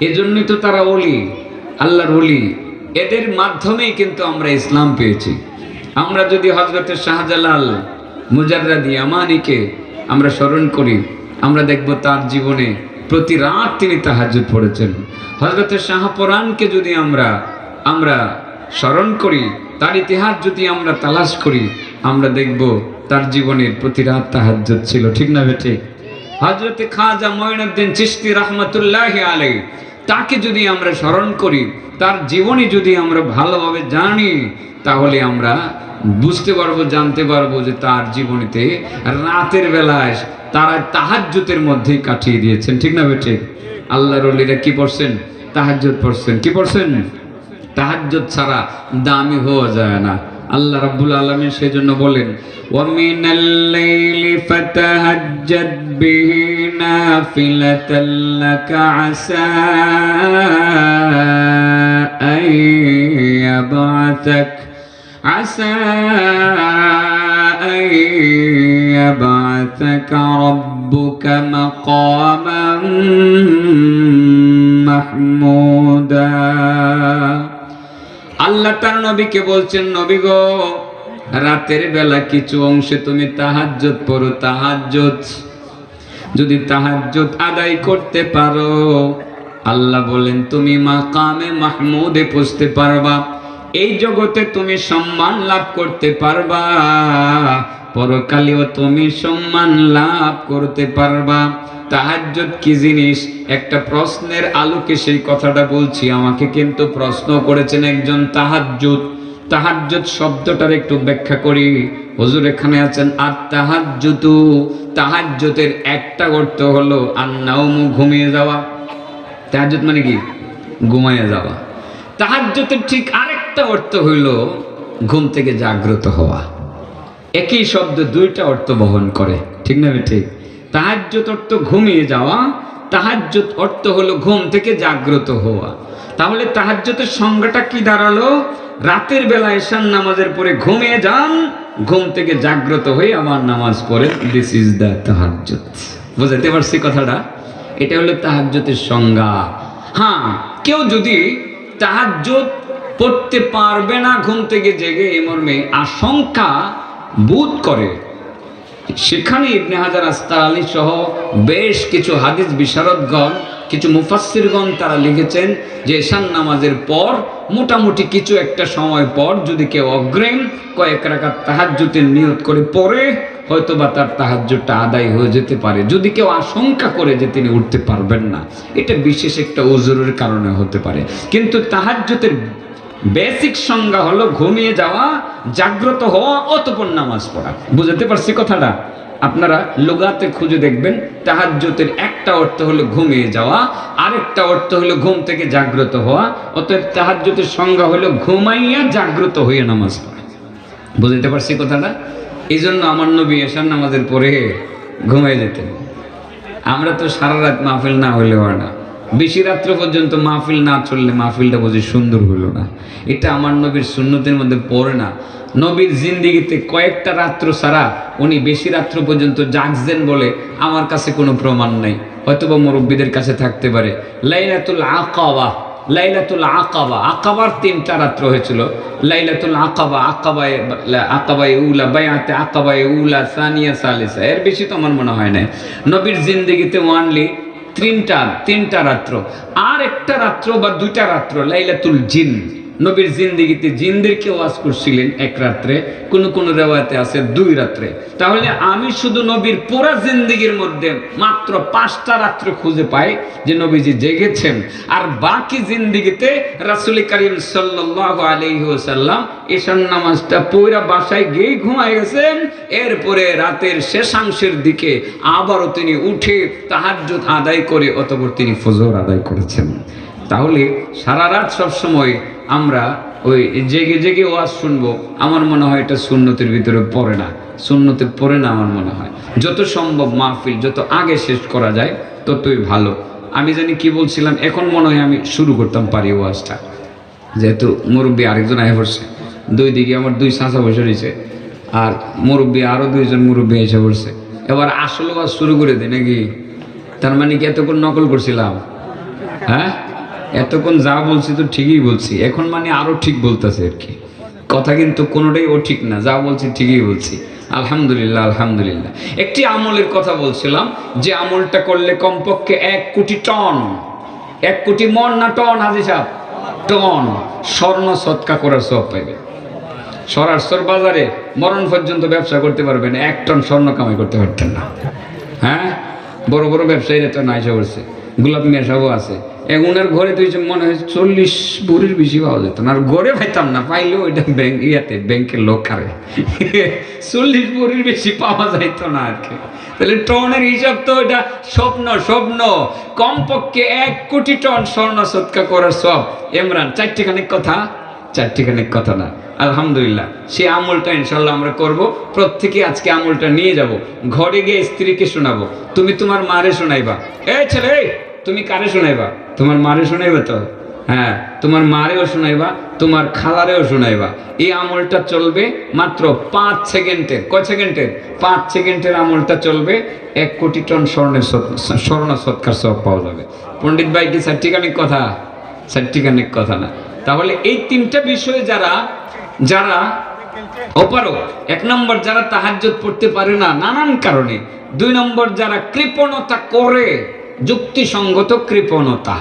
এজন্যই তো তারা ওলি, আল্লাহর ওলি। এদের মাধ্যমেই কিন্তু আমরা ইসলাম পেয়েছি। আমরা যদি হযরত শাহজালাল মুজাররাদি ইয়ামানিকে আমরা স্মরণ করি, আমরা দেখব তার জীবনে প্রতি রাত তিনি তাহাজ্জুদ পড়েছেন। হযরত শাহপরানকে যদি আমরা স্মরণ করি, তার ইতিহাস যদি আমরা তালাশ করি, আমরা দেখব তার জীবনের প্রতি রাত তাহাজ্জুদ ছিল, ঠিক না বেঠে? হযরত খাজা মঈনুদ্দিন চিশতি রাহমাতুল্লাহি আলাইহি, তাকে যদি আমরা স্মরণ করি, তার জীবনী যদি আমরা ভালোভাবে জানি, তাহলে আমরা বুঝতে পারবো, জানতে পারবো যে তার জীবনীতে রাতের বেলায় তারা তাহাজ্জুদের মধ্যেই কাটিয়ে দিয়েছেন, ঠিক না বেঠে? আল্লাহর ওলিরা কি পড়ছেন? তাহাজ্জুদ পড়ছেন। কি পড়ছেন? তাহাজ্জুদ ছাড়া দামি হওয়া যায় না। আল্লাহ রাব্বুল আলামিন সেজন্য বলেন, ওয়া মিনাল লাইলি ফাতাহাজ্জাদ বিহি নাফিলাতাল লাকা আসা আইয়াবাতাক আসা আইয়াবাতাকা রাব্বুকা মাকামান মাহমুদা। আল্লাহ তার নবীকে বলছেন, নবী গো, রাতের বেলা কিছু অংশে তুমি তাহাজ্জুদ পড়ো। তাহাজ্জুদ যদি তাহাজ্জুদ আদায় করতে পারো, আল্লাহ বলেন তুমি মাকামে মাহমুদে পৌঁছতে পারবা, এই জগতে তুমি সম্মান লাভ করতে পারবা, পরকালেও তুমি সম্মান লাভ করতে পারবা। তাহাজ্জুদ কি জিনিস? একটা প্রশ্নের আলোকে সেই কথাটা বলছি। আমাকে কিন্তু প্রশ্ন করেছেন একজন তাহাজ্জুদ। তাহাজ্জুদ শব্দটার একটু ব্যাখ্যা করি। হুজুর এখানে আছেন। আর তাহাজ্জুদু, তাহাজ্জুদের একটা অর্থ হলো আন-নাওমু, ঘুমিয়ে যাওয়া। তাহাজ্জুদ মানে কি? ঘুমাইয়া যাওয়া। তাহাজ্জুদের ঠিক আরেকটা আরেকটা অর্থ হইল ঘুম থেকে জাগ্রত হওয়া। একই শব্দ দুইটা অর্থ বহন করে, ঠিক না? ঠিক। তাহাজ্জুদ অর্থ ঘুমিয়ে যাওয়া, তাহাজ্জুদ অর্থ হলো ঘুম থেকে জাগ্রত হওয়া। তাহলে তাহাজ্জুদের সংজ্ঞাটা কি দাঁড়ালো? রাতের বেলা এশার নামাজের পরে ঘুমিয়ে যান, ঘুম থেকে জাগ্রত হয়ে আমার নামাজ পড়েন, দিস ইজ দ্য তাহাজ্জুদ। বুঝতে পারছি কথাটা? এটা হলো তাহাজ্জুদের সংজ্ঞা। হ্যাঁ, কেউ যদি তাহাজ্জুদ পড়তে পারবে না ঘুম থেকে জেগে, এই মর্মে আশঙ্কা বোধ করে, সেখানে ইবনে হাজার আসকালানী সহ বেশ কিছু হাদিস বিশারদগণ, কিছু মুফাসসিরগণ তারা লিখেছেন যে এশার নামাজের পর মোটামুটি কিছু একটা সময় পর যদি কেউ অগ্রিম কয়েক রাকাত তাহাজ্জুদের নিয়ত করে পড়ে, হয়তো বা তার তাহাজ্জুদটা আদায় হয়ে যেতে পারে। যদি কেউ আশঙ্কা করে যে তিনি উঠতে পারবেন না, এটা বিশেষ একটা ওযরের কারণে হতে পারে। কিন্তু তাহাজ্জুদের বেসিক সংজ্ঞা হলো ঘুমিয়ে যাওয়া, জাগ্রত হওয়া, অতঃপর নামাজ পড়া। বুঝতে পারছি কথাটা? আপনারা লুগাতে খুঁজে দেখবেন, তাহাজ্জুদের একটা অর্থ হলো ঘুমিয়ে যাওয়া, আরেকটা অর্থ হলো ঘুম থেকে জাগ্রত হওয়া। অতএব তাহাজ্জুদের সংজ্ঞা হলো ঘুমাইয়া জাগ্রত হয়ে নামাজ পড়া। বুঝতে পারছি কথাটা? এই জন্য আমার নবী এশার নামাজের পরে ঘুমিয়ে যেতেন। আমরা তো সারা রাত মাহফিল না হইলেও হয় না, বেশি রাত্র পর্যন্ত মাহফিল না চললে মাহফিলটা বুঝি সুন্দর হইল না। এটা আমার নবীর সুন্নতের মধ্যে পড়ে না। নবীর জিন্দিগিতে কয়েকটা রাত্র ছাড়া উনি বেশি রাত্র পর্যন্ত জাগছেন বলে আমার কাছে কোনো প্রমাণ নাই। হয়তোবা মুরব্বীদের কাছে থাকতে পারে। লাইলাতুল আকাবা, লাইলাতুল আকাবা, আকাবার 3টা রাত্র হয়েছিল। লাইলাতুল আকাবা, আকাবায়ে উলা, বায়াতে আকাবায়ে উলা, সানিয়া, সালিসা, এর বেশি তো আমার মনে হয় না। নবীর জিন্দিগিতে ওয়ানলি তিনটা রাত্র। আর একটা রাত্র বা 2টা রাত্র লাইলাতুল জিন, নবীর জিন্দিগিতে জিনদেরকে ওয়াজ করছিলেন এক রাত্রে, কোন কোন রিওয়ায়াতে আছে 2 রাত্রে। তাহলে আমি শুধু নবীর পুরা জিন্দিগির মধ্যে মাত্র 5টা রাত্র খুঁজে পাই যে নবীজি জেগেছেন। আর বাকি জিন্দিগিতে রাসূল করিম সাল্লাল্লাহু আলাইহি ওয়াসাল্লাম এশার নামাজটা পড়া বাসায় গিয়ে ঘুমায় গেছেন। এরপরে রাতের শেষাংশের দিকে আবারও তিনি উঠে তাহাজ্জুদ আদায় করে অতঃপর তিনি ফজর আদায় করেছেন। তাহলে সারা রাত সবসময় আমরা ওই জেগে জেগে ওয়াজ শুনবো, আমার মনে হয় এটা সুন্নতের ভিতরে পড়ে না, সুন্নতে পড়ে না আমার মনে হয়। যত সম্ভব মাহফিল যত আগে শেষ করা যায় ততই ভালো। আমি জানি কি বলছিলাম, এখন মনে হয় আমি শুরু করতাম পারি ওয়াজটা, যেহেতু মুরব্বী আরেকজন আয় পড়ছে, 2 দিকে আমার 2 চাচা বসে রয়েছে, আর মুরব্বী আরও 2জন মুরব্বী এসে পড়ছে। এবার আসলে ওয়াজ শুরু করে দিই নাকি? তার মানে কি এতক্ষণ নকল করছিলাম? হ্যাঁ, এতক্ষণ যা বলছি তো ঠিকই বলছি, এখন মানে আরো ঠিক বলতেছে আর কি। কথা কিন্তু কোনোটাই ও ঠিক না, যা বলছি ঠিকই বলছি। আলহামদুলিল্লাহ, আলহামদুলিল্লাহ। একটি আমলের কথা বলছিলাম, যে আমলটা করলে কমপক্ষে 1 কোটি টন, 1 কোটি মন না টন, হাজি সাহেব, টন স্বর্ণ সৎকা করার সওয়াব পাইবে। সরাসর বাজারে মরণ পর্যন্ত ব্যবসা করতে পারবেন, 1 টন স্বর্ণ কামাই করতে পারতেন না। হ্যাঁ, বড় বড় ব্যবসায়ীরা তো নাইসা করছে, গোলাপ মিয়া সাহেবও আছে। ওনার ঘরে তো মনে হয় 40 ভরির বেশি পাওয়া যেত না, আর ঘরে পাইতাম না, পাইলেও ওইটা ব্যাংকের লোকারে 40 ভরির বেশি পাওয়া যাইতো না আর কি। তাহলে টনের হিসাব তো এটা স্বপ্ন, স্বপ্ন। কমপক্ষে 1 কোটি টন স্বর্ণ সৎকা করার সব। ইমরান 4টিখানিক কথা, 4টিখানিক কথা না। আলহামদুলিল্লাহ, সেই আমলটা ইনশাল্লাহ আমরা করব। প্রত্যেকে আজকে আমলটা নিয়ে যাব, ঘরে গিয়ে স্ত্রীকে শোনাবো। তুমি তোমার মারে শোনাইবা। এই ছেলে, তুমি কারে শোনাইবা? তোমার মারে শোনাইবা তো? হ্যাঁ, তোমার মারেও শোনাইবা, তোমার খালারেও শোনাইবা। এই আমলটা চলবে মাত্র 5 সেকেন্ডের। কয় সেকেন্ডের? 5 সেকেন্ডের আমলটা চলবে। 1 কোটি টন স্বর্ণ সৎকার সব পাওয়া যাবে। পণ্ডিত ভাই কি 4টিখানিক কথা? 4টিখানিক কথা না। তাহলে এই 3টা বিষয়ে যারা যারা অপারক, 1 নম্বর যারা তাহাজ্জুদ পড়তে পারে না নানান কারণে, 2 নম্বর যারা কৃপণতা করে, যুক্তিসঙ্গত কৃপণতা।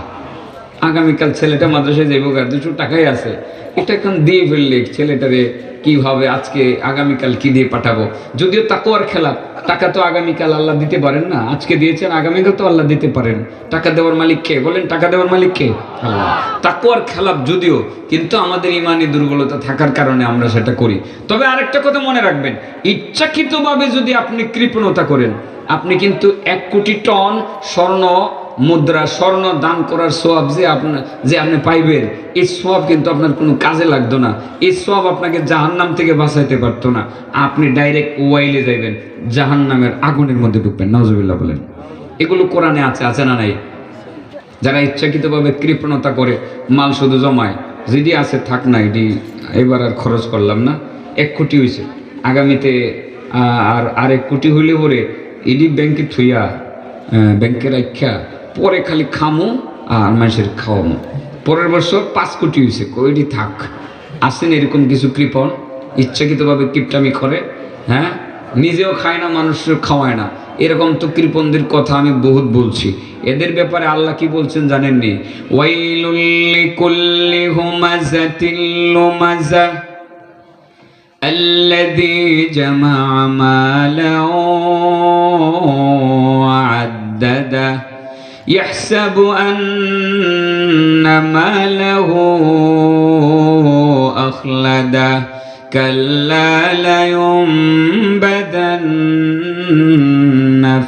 আগামীকাল ছেলেটা মাদ্রাসায় যাইব, 200 টাকাই আছে, এটা এখন দিয়ে ফেললে ছেলেটারে কিভাবে আজকে আগামীকাল কি দিয়ে পাঠাবো? যদিও তাকওয়ার খেলাফ, টাকা তো আগামীকাল আল্লাহ দিতে পারেন না, আজকে দিয়েছেন আগামীকাল তো আল্লাহ দিতে পারেন। টাকা দেওয়ার মালিক কে? বলেন, টাকা দেওয়ার মালিক কে? আল্লাহ। তাকওয়ার খেলাফ যদিও, কিন্তু আমাদের ইমানি দুর্বলতা থাকার কারণে আমরা সেটা করি। তবে আরেকটা কথা মনে রাখবেন, ইচ্ছাকৃতভাবে যদি আপনি কৃপণতা করেন, আপনি কিন্তু 1 কোটি টন স্বর্ণ মুদ্রা স্বর্ণ দান করার সওয়াব যে আপনি পাইবেন, এই সওয়াব কিন্তু আপনার কোনো কাজে লাগতো না। এই সওয়াব আপনাকে জাহান্নাম থেকে বাঁচাইতে পারতো না। আপনি ডাইরেক্ট ওয়াইলে যাইবেন, জাহান্নামের আগুনের মধ্যে ঢুকবেন। নাউজুবিল্লাহ বলেন। এগুলো কোরআনে আছে না নাই? যারা ইচ্ছাকৃতভাবে কৃপণতা করে মাল শুধু জমায়, যদি আছে থাক না, এটি এবার আর খরচ করলাম না, 1 কোটি হয়েছে, আগামীতে আর 1 কোটি হইলে পরে এটি ব্যাংকে থুইয়া ব্যাংকের রাখা পরে খালি খামো আর মানুষের খাওয়ামো। পরের বছর 5 কোটি হয়েছে, কইটি থাক। আসেন এরকম কিছু কৃপণ ইচ্ছাকৃতভাবে কিপটামি করে, হ্যাঁ, নিজেও খায় না, মানুষের খাওয়ায় না। এরকম তো কৃপণদের কথা আমি বহুত বলছি। এদের ব্যাপারে আল্লাহ কি বলছেন জানেননি? ওয়াইলুল লিকুল্লি হুমাযাতিল লুমাযা আল্লাযী জামাআ মালান ওয়া আদ্দাদা ইয়াহসাবু আন্না মালাহু আখলাদা كلا لينبذن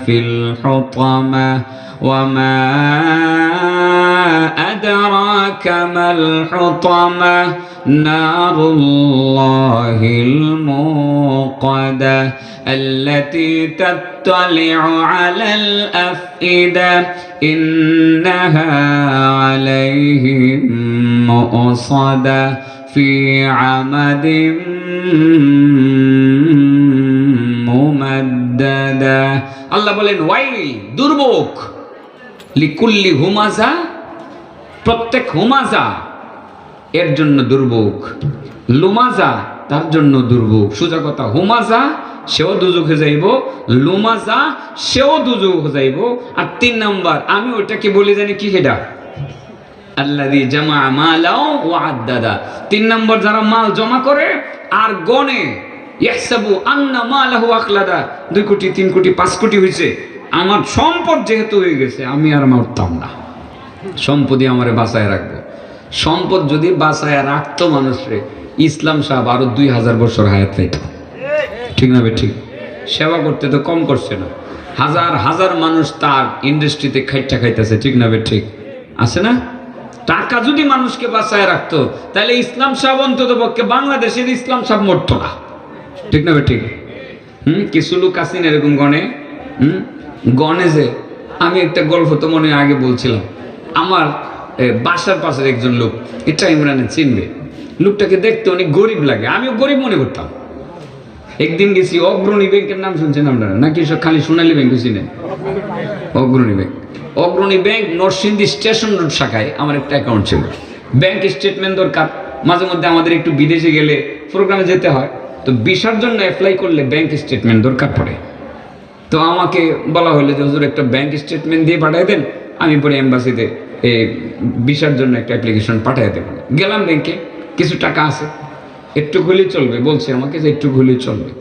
في الحطمة وما أدراك ما الحطمة نار الله الموقدة التي تطلع على الأفئدة إنها عليهم مؤصدة في عمد মুমাদ্দাদা। আল্লাহ বলেন ওয়াইল, দুর্ভোগ, লিকুল্লি হুমাজা, প্রত্যেক হুমাজা এর জন্য দুর্ভোগ, লুমাজা তার জন্য দুর্ভোগ। সোজা কথা, হুমাজা সেও দুজখে যাইব, লুমাজা সেও দুজখে যাইব। আর 3 নাম্বার আমি ওইটাকে বলে জানি কি, সেটা আল্লাযী জামা মালাও ওয়া আদ্দাদা। 3 নম্বর যারা মাল জমা করে আর গনে, ইয়াহসাবু আন্না মালাহু আখলাদা, 2 কোটি 3 কোটি 5 কোটি হয়েছে, আমার সম্পদ যেহেতু হয়ে গেছে আমি আর মরতাম না, সম্পদই আমারে বাঁচায় রাখবো। সম্পদ যদি বাঁচায় রাখতো মানুষরে, ইসলাম সাহেব আরো 2000 বছর হায়াত পাইতো। ঠিক না? ঠিক। সেবা করতে তো কম করছে না, হাজার হাজার মানুষ তার ইন্ডাস্ট্রিতে খাইটা খাইতেছে। ঠিক না? ঠিক আছে না? টাকা যদি মানুষকে বাঁচায় রাখতো, তাহলে ইসলাম সাহেব অন্তত পক্ষে বাংলাদেশের ইসলাম সাহেব মরতো না। ঠিক না? ঠিক। কিছু লোক আছেন এরকম গণে, গণে যে আমি একটা গল্প তো মনে আগে বলছিলাম, আমার বাসার পাশের একজন লোক, এটা ইমরানে চিনবে, লোকটাকে দেখতে অনেক গরিব লাগে, আমিও গরিব মনে করতাম। একদিন গেছি, অগ্রণী ব্যাংকের নাম শুনছেন আপনারা নাকি? খালি সোনালী ব্যাংক চিনেন? অগ্রণী ব্যাংক, অগ্রণী ব্যাংক নরসিংদী স্টেশন রোড শাখায় আমার একটা অ্যাকাউন্ট ছিল। ব্যাংক স্টেটমেন্ট দরকার, মাঝে মধ্যে আমাদের একটু বিদেশে গেলে প্রোগ্রামে যেতে হয়, তো ভিসার জন্য অ্যাপ্লাই করলে ব্যাংক স্টেটমেন্ট দরকার পড়ে। তো আমাকে বলা হলো যে হুজুর একটা ব্যাংক স্টেটমেন্ট দিয়ে পাঠিয়ে দেন, আমি পরে এম্বাসিতে ভিসার জন্য একটা অ্যাপ্লিকেশন পাঠিয়ে দেবো। গেলাম ব্যাংকে, কিছু টাকা আছে, একটু হলেই চলবে, বলছে আমাকে যে একটু হলেই চলবে।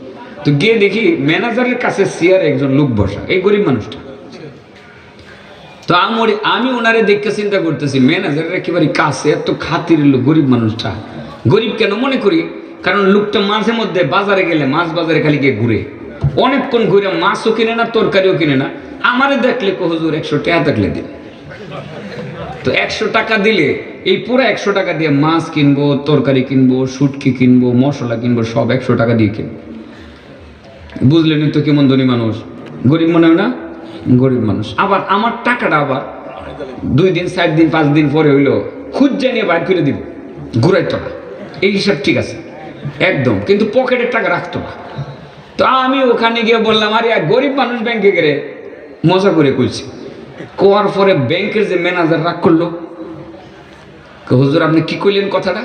তো গিয়ে দেখি ম্যানেজারের কাছে চেয়ারে একজন লোক বসা, এই গরিব মানুষটা। তো আমি ওনারে দেখে চিন্তা করতেছি, ম্যানেজারের একেবারে কাছে, এত খাতির লোক, গরিব মানুষটা। গরিব কেন মনে করি? কারণ লোকটা মাঝে মধ্যে বাজারে গেলে, মাছ বাজারে খালি গিয়ে ঘুরে, অনেকক্ষণ ঘুরে মাছও কিনে না, তরকারিও কিনে না। আমারে দেখলে হুজুর 100 টাকা থাকলে দিন। তো 100 টাকা দিলে এই পুরো 100 টাকা দিয়ে মাছ কিনবো, তরকারি কিনবো, শুটকি কিনবো, মশলা কিনবো, সব 100 টাকা দিয়ে কিনবো। বুঝলেন তো কেমন ধনী মানুষ? গরিব মনে হয় না? গরিব মানুষ। আবার আমার টাকাটা আবার 2 দিন 4 দিন 5 দিন পরে হইলো খুঁজে নিয়ে বাইর করে দিব, ঘুরাইতো না। এই হিসাব ঠিক আছে একদম, কিন্তু পকেটের টাকা রাখতো না। তো আমি ওখানে গিয়ে বললাম, আরে গরিব মানুষ ব্যাংকে গেলে মজা করে কইছি। কোয়ার পরে ব্যাংকের যে ম্যানেজার রাগ করলো, হুজুর আপনি কি কইলেন কথাটা?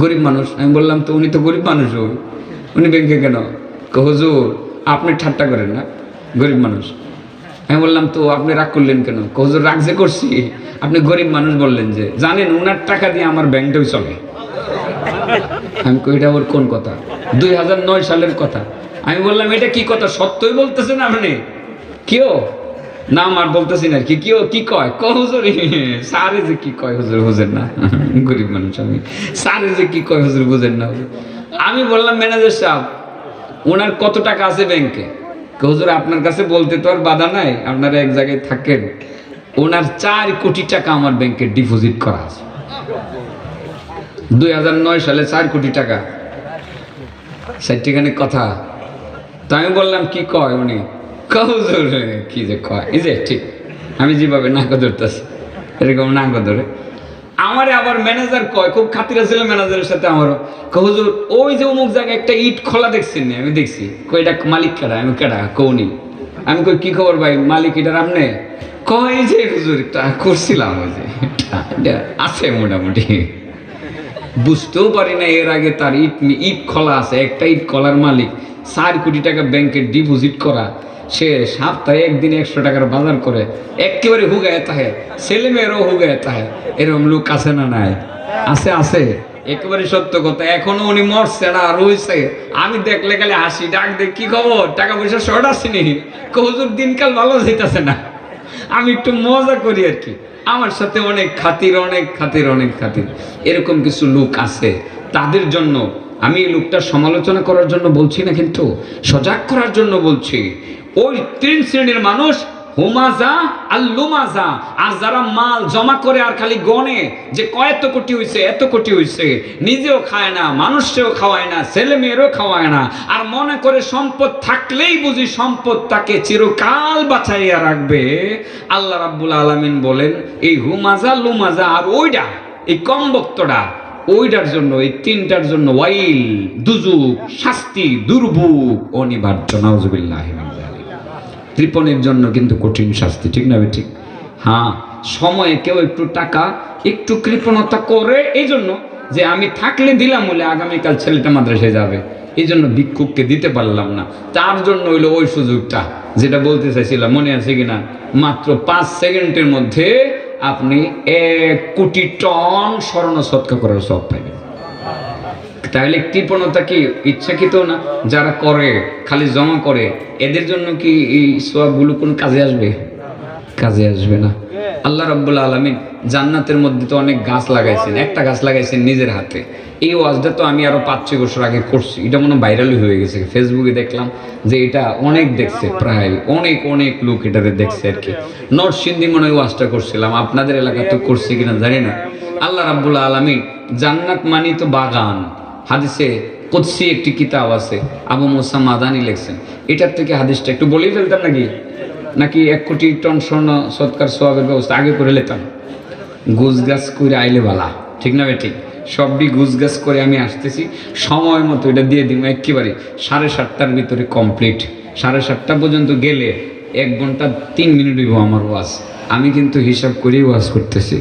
গরিব মানুষ। আমি বললাম তো উনি তো গরিব মানুষ, উনি ব্যাংকে কেন? হুজুর আপনি ঠাট্টা করেন না, গরিব মানুষ। আমি বললাম তো আপনি রাগ করলেন কেন? হুজুর রাগ যে করছি, আপনি গরিব মানুষ বললেন যে, জানেন উনার টাকা দিয়ে আমার ব্যাংকটাই চলে। আমি কই এটা ওর কোন কথা? 2009 সালের কথা। আমি বললাম এটা কি কথা, সত্যই বলতেছেন আপনি? কেউ না আমার বলতেছি না কি, কেউ কি কয়? হুজুর স্যারে যে কি কয় হুজুর বুঝেন না, গরিব মানুষ আমি, স্যারে যে কি কয় হুজুর বুঝেন না। আমি বললাম ম্যানেজার সাহেব ওনার কত টাকা আছে ব্যাংকে? হুজুর আপনার কাছে বলতে তো আর বাধা নাই, আপনারা এক জায়গায় থাকেন, ওনার 4 কোটি টাকা আমার ব্যাংকে ডিপোজিট করা আছে। 2009 সালে 4 কোটি টাকা, সেটিখানে কথা। তো আমি বললাম কি কয় উনি, হুজুর কি যে কয়, এই যে ঠিক আমি যেভাবে নাক ধরতেছি এরকম নাক ধরে আমারে আবার ম্যানেজার কয়, খুব খাতিরা ছিল ম্যানেজারের সাথে আমারও, হুজুর ওই যে অমুক জায়গায় একটা ইট খোলা দেখছেন না? আমি দেখছি। কই এটা মালিক কেডা? আমি কেডা কৌনি। আমি কই কি খবর ভাই, মালিক এটার আপনি? কয় যে হুজুর এটা করছিলাম, ওই যে এটা আছে মোটামুটি। বুঝতেও পারি না এর আগে তার ইট খোলা আছে, একটা ইট খোলার মালিক 4 কোটি টাকা ব্যাংকে ডিপোজিট করা। সে সপ্তাহে একদিন 100 টাকার বাজার করে, একেবারে হুগায় তাহে, ছেলে মেয়েরও হুগায় তাহে। এরকম লোক আছে না? নাই, আছে আছে, একেবারে সত্য কথা। এখনো উনি মরছে না, রয়েছে। আমি দেখলে খালি হাসি, ডাক দেখ কি খবর, টাকা পয়সা শর্ট আসেনি? হুজুর দিনকাল ভালো যাইতেছে না। আমি একটু মজা করি আর কি। আমার সাথে অনেক খাতির, অনেক খাতির, অনেক খাতির। এরকম কিছু লোক আছে, তাদের জন্য আমি এই লোকটা সমালোচনা করার জন্য বলছি না, কিন্তু সজাগ করার জন্য বলছি। ওই 3 শ্রেণীর মানুষ, হুমাজা আর লুমাজা। আর যারা মাল জমা করে আর খালি গনে যে কত কোটি হইছে, এত কোটি হইছে, নিজেও খায় না, মানুষকেও খাওয়ায় না, ছেলে মেয়েরও খাওয়ায় না, আর মনে করে সম্পদ থাকলেই বুঝি সম্পদ তাকে চিরকাল বাঁচাইয়া রাখবে। আল্লাহ রাব্বুল আলামিন বলেন এই হুমাজা লুমাজা আর ওইটা, এই কম বক্তটা, ওইটার জন্য, এই 3টার জন্য ওয়াইল, দুজুক, শাস্তি, দুর্ভোগ অনিবার্য। নাউজুবিল্লাহ। কৃপণের জন্য কিন্তু কঠিন শাস্তি, ঠিক না? ঠিক। হ্যাঁ, সময়ে কেউ একটু টাকা, একটু কৃপণতা করে, এই জন্য যে আমি থাকলে দিলাম বলে আগামীকাল ছেলেটা মাদ্রাসায় যাবে, এই জন্য ভিক্ষুককে দিতে পারলাম না, তার জন্য হইলো ওই সুযোগটা। যেটা বলতে চাইছিলাম, মনে আছে কিনা? মাত্র 5 সেকেন্ডের মধ্যে আপনি 1 কোটি টন স্বর্ণ সৎকা করার সব পাইবেন। তাহলে কৃপণতা কি ইচ্ছাকৃত না? যারা করে, খালি জমা করে, এদের জন্য কি এই সওয়াবগুলো কোন কাজে আসবে? কাজে আসবে না। আল্লাহ রাব্বুল আলামিন জান্নাতের মধ্যে তো অনেক গাছ লাগাইছেন, একটা গাছ লাগাইছেন নিজের হাতে। এই ওয়াজটা তো আমি আরো 5-6 বছর আগে করছি, এটা মনে ভাইরালই হয়ে গেছে। ফেসবুকে দেখলাম যে এটা অনেক দেখছে, প্রায় অনেক অনেক লোক এটাতে দেখছে আর কি। নরসিংদী মনে হয় ওয়াজটা করছিলাম, আপনাদের এলাকাতে করছে কিনা জানি না। আল্লাহ রাব্বুল আলামিন, জান্নাত মানি তো বাগান। হাদিসে কুদসি একটি কিতাব আছে, আবু মুসা মাদানি লিখছেন। এটার থেকে হাদিসটা একটু বলেই ফেলতাম নাকি 1 কোটি টন স্বর্ণ সৎকার সওয়াবের ব্যবস্থা আগে করে নিতাম? গুছ গাছ করে আইলে বালা, ঠিক না? ঠিক। সবই গুছ গাছ করে আমি আসতেছি, সময় মতো এটা দিয়ে দিব একেবারে 7:30টার ভিতরে কমপ্লিট। 7:30টা পর্যন্ত গেলে 1 ঘন্টা 3 মিনিট হইব আমার ওয়াজ। আমি কিন্তু হিসাব করেই ওয়াজ করতেছি,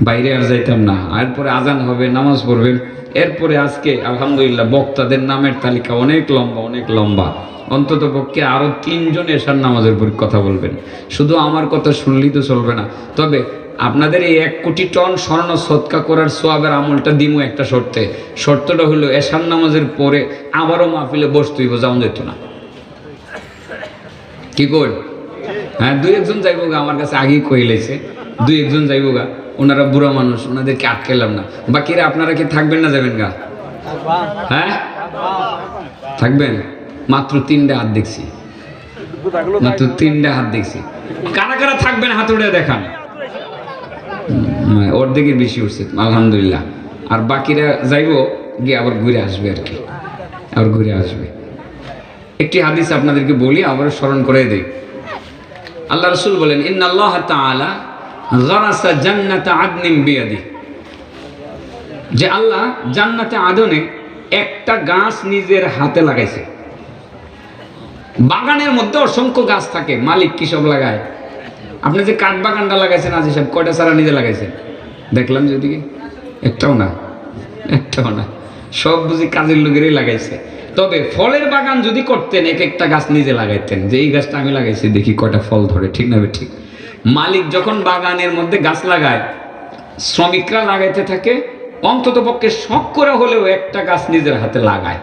বাইরে আর যাইতাম না। এরপরে আজান হবে, নামাজ পড়বেন। এরপরে আজকে আলহামদুলিল্লাহ বক্তাদের নামের তালিকা অনেক লম্বা, অনেক লম্বা। অন্তত পক্ষে আরো 3 জন এশার নামাজের পর কথা বলবেন। শুধু আমার কথা শুনলেই তো চলবে না। তবে আপনাদের এই 1 কোটি টন স্বর্ণ সৎকা করার সওয়াবের আমলটা দিমু একটা শর্তে। শর্তটা হলো এশার নামাজের পরে আবারও মাহফিলে বসতে হইব, যাওয়া যেত না। কি কই? হ্যাঁ, 2-1 জন যাইব গা, আমার কাছে আগেই কইলেছে 2-1 জন যাইব গা। ওনারা বুড়া মানুষ, ওনাদেরকে আটকেলাম না। বাকিরা আপনারা কি থাকবেন না যাবেন গা? হ্যাঁ, থাকবেন। মাত্র 3টা হাত দেখছি, মাত্র 3টা হাত দেখছি। কারা কারা থাকবেন হাত উঠে দেখান। অর্ধেকের বেশি উঠছে আলহামদুলিল্লাহ। আর বাকিরা যাইব গিয়ে আবার ঘুরে আসবে আর কি, আবার ঘুরে আসবে। একটি হাদিস আপনাদেরকে বলি, আবার স্মরণ করে দেই। আল্লাহ রাসূল বলেন, ইন্নাল্লাহ তাআলা গারাসা জান্নাতা আদনিন বিয়াদি, যে আল্লাহ জান্নাতে আদনে একটা গাছ নিজের হাতে লাগাইছে। বাগানের মধ্যে অসংখ্য গাছ থাকে, মালিক কি সব লাগায়? আপনি যে কাঠ বাগানটা লাগাইছেন আজি সাহেব, কয়টা চারা নিজে লাগাইছেন? দেখলাম যে ওদিকে একটাও না, একটাও না, সব বুঝি কাজের লোকেরই লাগাইছে। তবে ফলের বাগান যদি করতেন, এক একটা গাছ নিজে লাগাইতেন, যে এই গাছটা আমি লাগাইছি, দেখি কয়টা ফল ধরে, ঠিক না? ঠিক। মালিক যখন বাগানের মধ্যে গাছ লাগায়, শ্রমিকরা লাগাইতে থাকে, অন্তত পক্ষে শখ করে হলেও একটা গাছ নিজের হাতে লাগায়।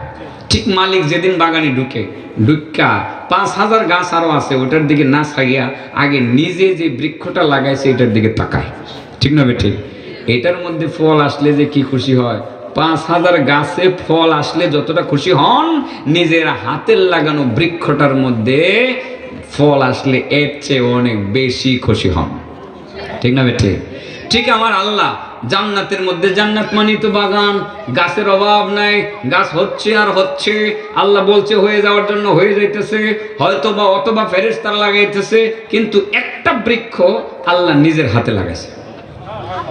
ঠিক মালিক যেদিন বাগানে ঢুকা 5000 গাছ আরো আছে, ওটার দিকে না চাইয়া আগে নিজে যে বৃক্ষটা লাগাইছে এটার দিকে তাকায়, ঠিক না? ঠিক। এটার মধ্যে ফল আসলে যে কি খুশি হয়, 5000 গাছে ফল আসলে যতটা খুশি হন, নিজের হাতের লাগানো বৃক্ষটার মধ্যে ফল আসলে এর চেয়ে অনেক বেশি খুশি হন। ঠিক না বেঠিক? ঠিক আমার আল্লাহ জান্নাতের মধ্যে, জান্নাত মানে তো বাগান, গাছের অভাব নাই, গাছ হচ্ছে আর হচ্ছে। আল্লাহ বলছে হয়ে যাওয়ার জন্য হয়ে যাইতেছে, হয়তো বা অথবা ফেরেশতারা লাগাইতেছে, কিন্তু একটা বৃক্ষ আল্লাহ নিজের হাতে লাগাইছে।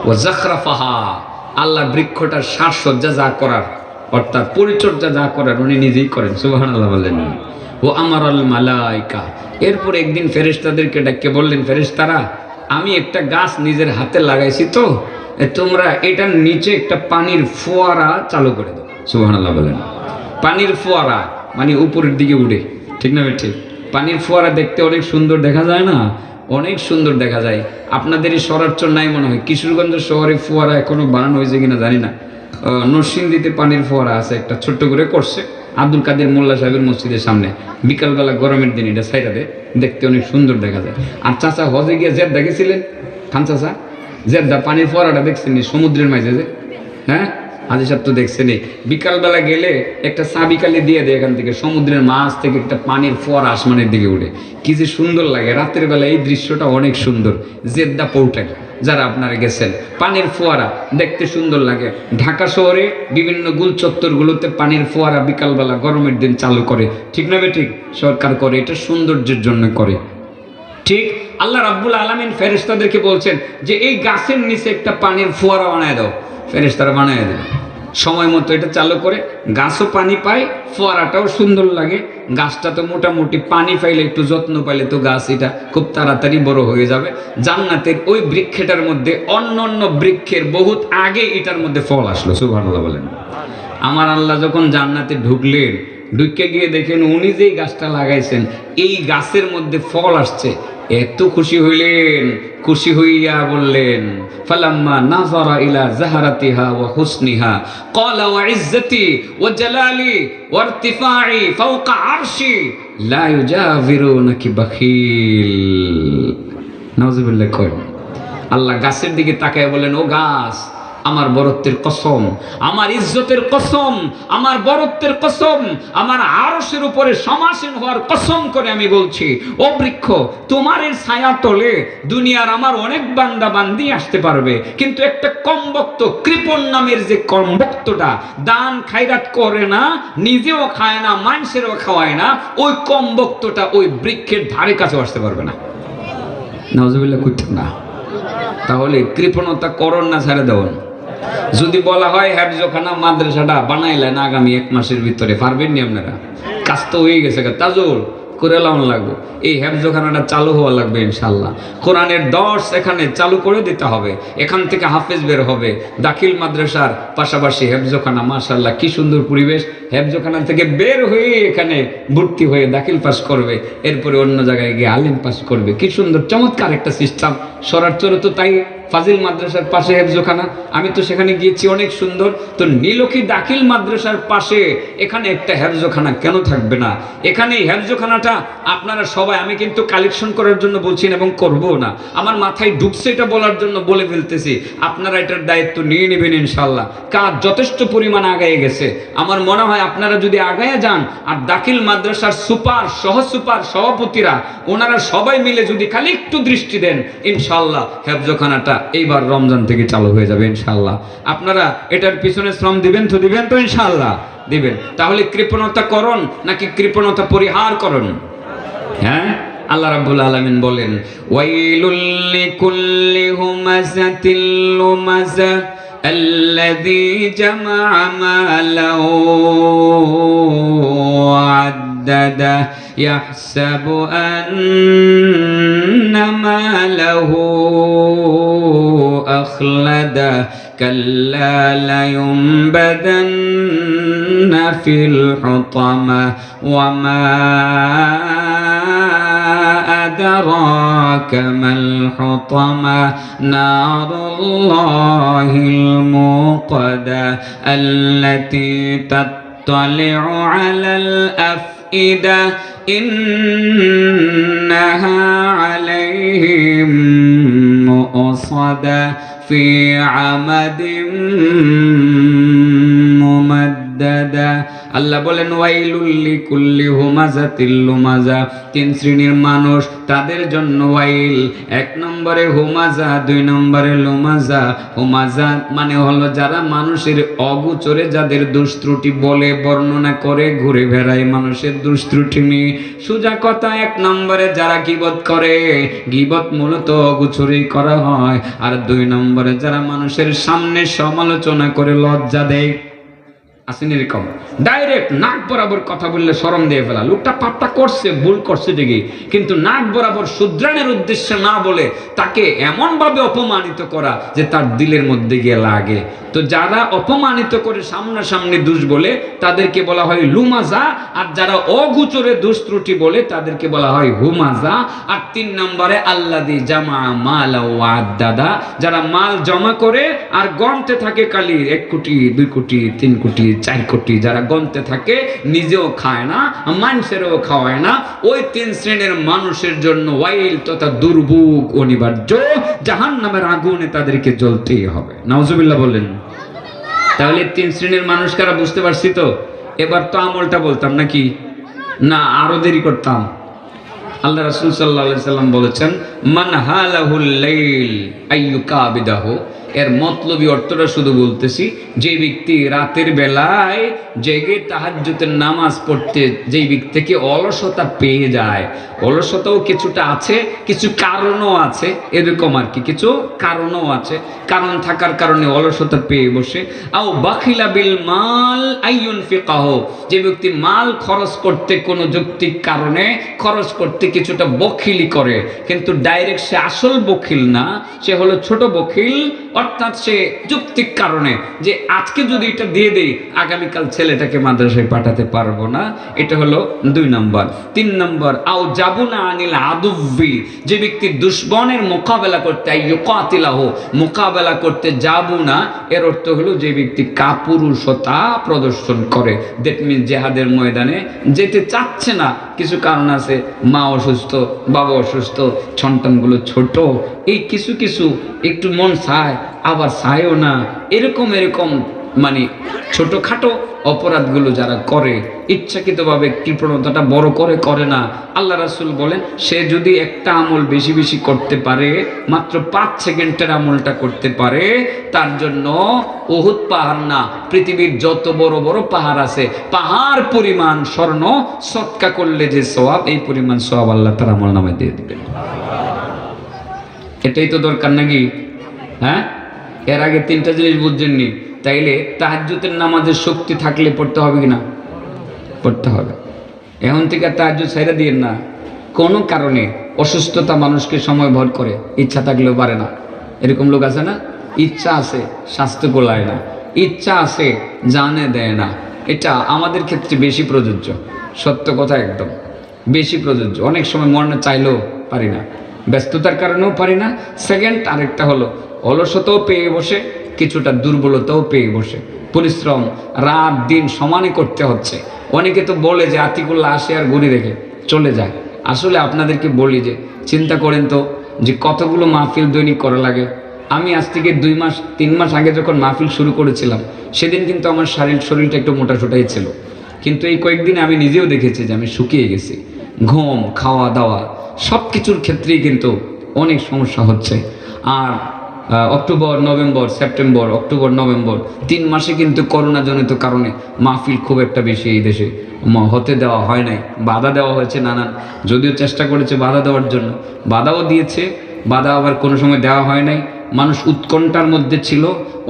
ও জাখরাফাহা, আল্লাহ বৃক্ষটার সাজসজ্জা যা করার, অর্থাৎ পরিচর্যা যা করার উনি নিজেই করেন। সুবহানাল্লাহ বললেন। ও আমারাল মালাইকা, এরপর একদিন ফেরেশতাদেরকে ডেকে বললেন, ফেরেশতারা আমি একটা গাছ নিজের হাতে লাগাইছি, তো তোমরা এটার নিচে একটা পানির ফোয়ারা চালু করে দাও। সুবহানাল্লাহ বলেন। পানির ফোয়ারা মানে উপরের দিকে উঠে, ঠিক না ঠিক? পানির ফোয়ারা দেখতে অনেক সুন্দর দেখা যায় না? অনেক সুন্দর দেখা যায়। আপনাদের এই শহরাঞ্চল নাই মনে হয়, কিশোরগঞ্জ শহরে ফোয়ারা এখনো বানানো হয়েছে কিনা জানি না। নরসিংদীতে পানির ফোয়ারা আছে, একটা ছোট্ট করে করছে আব্দুল কাদের মোল্লা সাহেবের মসজিদের সামনে। বিকালবেলা গরমের দিন এটা সাইডাতে দেখতে অনেক সুন্দর দেখা যায়। আর চাচা হজে গিয়ে জেদ্দা গেছিলেন, খান চাচা জেদ্দা পানির ফোয়ারাটা দেখছেন সমুদ্রের মাঝে যে? হ্যাঁ, হাজি সাহেব তো দেখছেনই। বিকালবেলা গেলে একটা সাবিকালি দিয়ে দেয়, এখান থেকে সমুদ্রের মাছ থেকে একটা পানির ফোয়ারা আসমানের দিকে উঠে, কি যে সুন্দর লাগে। রাতের বেলা এই দৃশ্যটা অনেক সুন্দর। জেদ্দা পোর্টে যারা আপনারা গেছেন, পানির ফোয়ারা দেখতে সুন্দর লাগে। ঢাকা শহরে বিভিন্ন গুল চত্বরগুলোতে পানির ফোয়ারা বিকালবেলা গরমের দিন চালু করে, ঠিক না ঠিক? সরকার করে, এটা সৌন্দর্যের জন্য করে। ঠিক আল্লাহ রাব্বুল আলামিন ফেরেশতাদেরকে বলছেন যে এই গাছের নিচে একটা পানির ফোয়ারা বানায় দাও। ফেরেশতারা বানায় দেয়, সময় মতো এটা চালু করে, গাছও পানি পায়, ফোয়ারাটাও সুন্দর লাগে। গাছটা তো মোটামুটি পানি পাইলে, একটু যত্ন পাইলে তো গাছ এটা খুব তাড়াতাড়ি বড় হয়ে যাবে। জান্নাতের ওই বৃক্ষটার মধ্যে অন্য অন্য বৃক্ষের বহুত আগে এটার মধ্যে ফল আসলো। সুবহানাল্লাহ বলেন। আমার আল্লাহ যখন জান্নাতে ঢুকলেন, ঢুকে গিয়ে দেখেন উনি যেই গাছটা লাগাইছেন এই গাছের মধ্যে ফল আসছে, এত খুশি হইলেন। খুশি হইয়া বললেন, ফালাম্মা নাযারা ইলা যাহারাতিহা ওয়া হুসনিহা ক্বালা ওয়া ইজ্জতি ওয়া জালালি ওয়া ইরতিফাই ফাওকা আরশি লা ইউজাবিরুনাকি বাখিল। নাউযুবিল্লাহ। কয় আল্লাহ গাছের দিকে তাকায় বলেন, ও গাছ, আমার বরত্বের কসম, আমার ইজ্জতের কসম, আমার বরত্বের কসম, আমার আরশের উপরে সমাসীন হওয়ার কসম করে আমি বলছি, ও বৃক্ষ, তোমার এর ছায়া তলে দুনিয়ার আমার অনেক বান্দা বান্দি আসতে পারবে, কিন্তু একটা কমবক্ত কৃপণ নামের যে কমবক্তটা দান খায়রাত করে না, নিজেও খায় না, মানুষেরও খাওয়ায় না, ওই কমবক্তটা ওই বৃক্ষের ধারে কাছে আসতে পারবে না। নাউজুবিল্লাহ কইতেন না। তাহলে কৃপণতা করণ না ছেড়ে দেওয়ান। যদি বলা হয় হেফজখানা মাদ্রাসাটা বানাইলেন আগামী 1 মাসের ভিতরে, পারবেন নি আপনারা? কাজ তো হয়ে গেছে, তাজুল করে লাউন লাগবো। এই হেফজখানাটা চালু হওয়া লাগবে ইনশাল্লাহ। কোরআনের দর্স এখানে চালু করে দিতে হবে, এখান থেকে হাফেজ বের হবে। দাখিল মাদ্রাসার পাশাপাশি হেফজখানা, মাশাআল্লাহ কি সুন্দর পরিবেশ। হেফজখানা থেকে বের হয়ে এখানে ভর্তি হয়ে দাখিল পাস করবে, এরপরে অন্য জায়গায় গিয়ে আলিম পাস করবে। কি সুন্দর চমৎকার একটা সিস্টেম। সরারচরে তো তাই, ফাজিল মাদ্রাসার পাশে হেফজখানা, আমি তো সেখানে গিয়েছি, অনেক সুন্দর। তো নীলক্ষী দাখিল মাদ্রাসার পাশে এখানে একটা হেফজখানা কেন থাকবে না? এখানে এই হেফজখানাটা আপনারা সবাই, আমি কিন্তু কালেকশন করার জন্য বলছি না এবং করবো না, আমার মাথায় ঢুকছে এটা বলার জন্য বলে ফেলতেছি। আপনারা এটার দায়িত্ব নিয়ে নেবেন ইনশাল্লাহ। কাজ যথেষ্ট পরিমাণ আগায় গেছে। আমার মনে হয় আপনারা যদি আগায় যান, আর দাখিল মাদ্রাসার সুপার, সহ সুপার, সভাপতিরা, ওনারা সবাই মিলে যদি খালি একটু দৃষ্টি দেন, ইনশাল্লাহ হেফজখানাটা এইবার রমজান থেকে চালু হয়ে যাবে ইনশাল্লাহ। আপনারা এটার পিছনে শ্রম দিবেন তো? দিবেন তো ইনশাল্লাহ? দিবেন। তাহলে কৃপণতা করণ নাকি কৃপণতা পরিহার করণ? হ্যাঁ, আল্লাহ রাব্বুল আলামিন বলেন, ওয়াইলুল লিকুল্লি হুমাযাতিল লুমাযা আল্লাযী জামা'a মালাহু ওয়া'আদ্দাদা ইয়াহসাবু আন্না মালাহু আখলাদা কাল্লা লায়ুনবাদান্না ফিল হুতামা ওয়া মা أدراك ما الحطمة نار الله الموقدة التي تطلع على الأفئدة إنها عليهم مؤصدة في عمد ممددة আল্লাহ বলেন ওয়াইলুল লিকুল্লি হুমাযাতিল লুমাযা, 3 শ্রেণীর মানুষ তাদের জন্য ওয়াইল। 1 নম্বরে হুমাযা, 2 নম্বরে লুমাযা। হুমাযা মানে হলো যারা মানুষের অগোচরে যাদের দোষ ত্রুটি বলে বর্ণনা করে ঘুরে বেড়ায় মানুষের দোষ ত্রুটি নিয়ে। সোজা কথা, 1 নম্বরে যারা গীবত করে, গীবত মূলত অগোচরেই করা হয়। আর 2 নম্বরে যারা মানুষের সামনে সমালোচনা করে লজ্জা দেয়। আসেন এরকম ডাইরেক্ট নাক বরাবর কথা বললে শরম দিয়ে ফেলা, লোকটা পাপটা করছে, ভুল করছে ঠিকই, কিন্তু নাক বরাবর শুধরানোর উদ্দেশ্যে না বলে তাকে এমন ভাবে অপমানিত করা যে তার দিলের মধ্যে গিয়ে লাগে। তো যারা অপমানিত করে সামনাসামনি দোষ বলে তাদেরকে বলা হয় লুমাজা, আর যারা অগোচরে দোষ ত্রুটি বলে তাদেরকে বলা হয় হুমাজা। আর 3 নম্বরে আল্লাযী জামা মাল ওয়া আদাদা, যারা মাল জমা করে আর গণতে থাকে খালি 1 কোটি 2 কোটি 3 কোটি 4 কোটি, যারা গণতে থাকে, নিজেও খায় না মানুষেরও খাওয়ায় না, ওই 3 শ্রেণীর মানুষের জন্য ওয়াইল তথা দুর্ভোগ অনিবার্য, জাহান্নামের আগুনে তাদেরকে জ্বলতেই হবে। নাউজুবিল্লাহ বলেন। তাহলে 3 শ্রেণীর মানুষ কারা বুঝতে পারছি তো? এবার তো আমলটা বলতাম নাকি না আরো দেরি করতাম? আল্লাহ রাসূল সাল্লাল্লাহু আলাইহি সাল্লাম বলেছেন মান হালাহুল লাইল আইয়ুকাবিদাহু, এর মতলবী অর্থটা শুধু বলতেছি, যে ব্যক্তি রাতের বেলায় জেগে তাহাজ্জুদের নামাজ পড়তে যেই ব্যক্তিকে অলসতা পেয়ে যায়, অলসতাও কিছুটা আছে, কিছু কারণও আছে, এরকম আর কি, কিছু কারণও আছে, কারণ থাকার কারণে অলসতা পেয়ে বসে। আও বাখিলা বিল মাল আইয়ুনফিকাহু, যে ব্যক্তি মাল খরচ করতে কোনো যৌক্তিক কারণে খরচ করতে কিছুটা বখিলি করে, কিন্তু ডাইরেক্ট সে আসল বখিল না, সে হলো ছোট বখিল, অর্থাৎ সে যৌক্তিক কারণে যে আজকে যদি এটা দিয়ে দেই আগামীকাল ছেলেটাকে মাদ্রাসায় পাঠাতে পারবো না, এটা হলো 2 নম্বর। 3 নম্বর আও জাবুনা আনিল আদুব্বি, যে ব্যক্তি দুশমনের মোকাবেলা করতে আইয়ুকাতিলাহু, মোকাবেলা করতে জাবুনা এর অর্থ হলো যে ব্যক্তি কাপুরুষতা প্রদর্শন করে, দ্যাট মিন্স জিহাদের ময়দানে যেতে চাচ্ছে না, কিছু কারণ আছে, মা অসুস্থ, বাবা অসুস্থ, সন্তানগুলো ছোট, এই কিছু কিছু একটু মন চায় আবার চায়ও না, এরকম মানে ছোটখাটো অপরাধগুলো যারা করে ইচ্ছাকৃতভাবে কৃপণতাটা বড় করে না, আল্লাহ রাসূল বলেন সে যদি একটা আমল বেশি বেশি করতে পারে, মাত্র 5 সেকেন্ডের আমলটা করতে পারে, তার জন্য উহুদ পাহাড় না, পৃথিবীর যত বড় বড় পাহাড় আছে পাহাড় পরিমাণ স্বর্ণ সদকা করলে যে সওয়াব, এই পরিমাণ সওয়াব আল্লাহ তার আমল নামায় দিয়ে দিবেন। এটাই তো দরকার নাকি? হ্যাঁ, এর আগে 3টা জিনিস বুঝছেননি, তাইলে তাহাজ্জুদের নামাজের শক্তি থাকলে পড়তে হবে কিনা? পড়তে হবে। এখন থেকে তাহাজ্জুদ ছাইড়া দিয়েন না। কোনো কারণে অসুস্থতা মানুষকে সময় ভর করে, ইচ্ছা থাকলেও পারে না, এরকম লোক আছে না? ইচ্ছা আছে, স্বাস্থ্য গোলায় না, ইচ্ছা আছে, জানে দেয় না। এটা আমাদের ক্ষেত্রে বেশি প্রযোজ্য, সত্য কথা, একদম বেশি প্রযোজ্য। অনেক সময় মরণে চাইলেও পারি না, ব্যস্ততার কারণেও পারি না। সেকেন্ড আরেকটা হলো অলসতাও পেয়ে বসে, কিছুটা দুর্বলতাও পেয়ে বসে, পরিশ্রম রাত দিন সমানে করতে হচ্ছে। অনেকে তো বলে যে আতিকুল্লাহ আসে আর ঘুরে রেখে চলে যায়। আসলে আপনাদেরকে বলি যে চিন্তা করেন তো যে কতগুলো মাহফিল দৈনিক করা লাগে। আমি আজ থেকে 2 মাস 3 মাস আগে যখন মাহফিল শুরু করেছিলাম, সেদিন কিন্তু আমার শরীরটা একটু মোটাসোটাই ছিল, কিন্তু এই কয়েকদিন আমি নিজেও দেখেছি যে আমি শুকিয়ে গেছি। ঘুম, খাওয়া দাওয়া সব কিছুর ক্ষেত্রেই কিন্তু অনেক সমস্যা হচ্ছে। আর October November September, October November 3 মাসে কিন্তু করোনাজনিত কারণে মাহফিল খুব একটা বেশি এই দেশে হতে দেওয়া হয় নাই, বাধা দেওয়া হয়েছে নানান। যদিও চেষ্টা করেছে বাধা দেওয়ার জন্য, বাধাও দিয়েছে, বাধা আবার কোনো সময় দেওয়া হয় নাই। মানুষ উৎকণ্ঠার মধ্যে ছিল,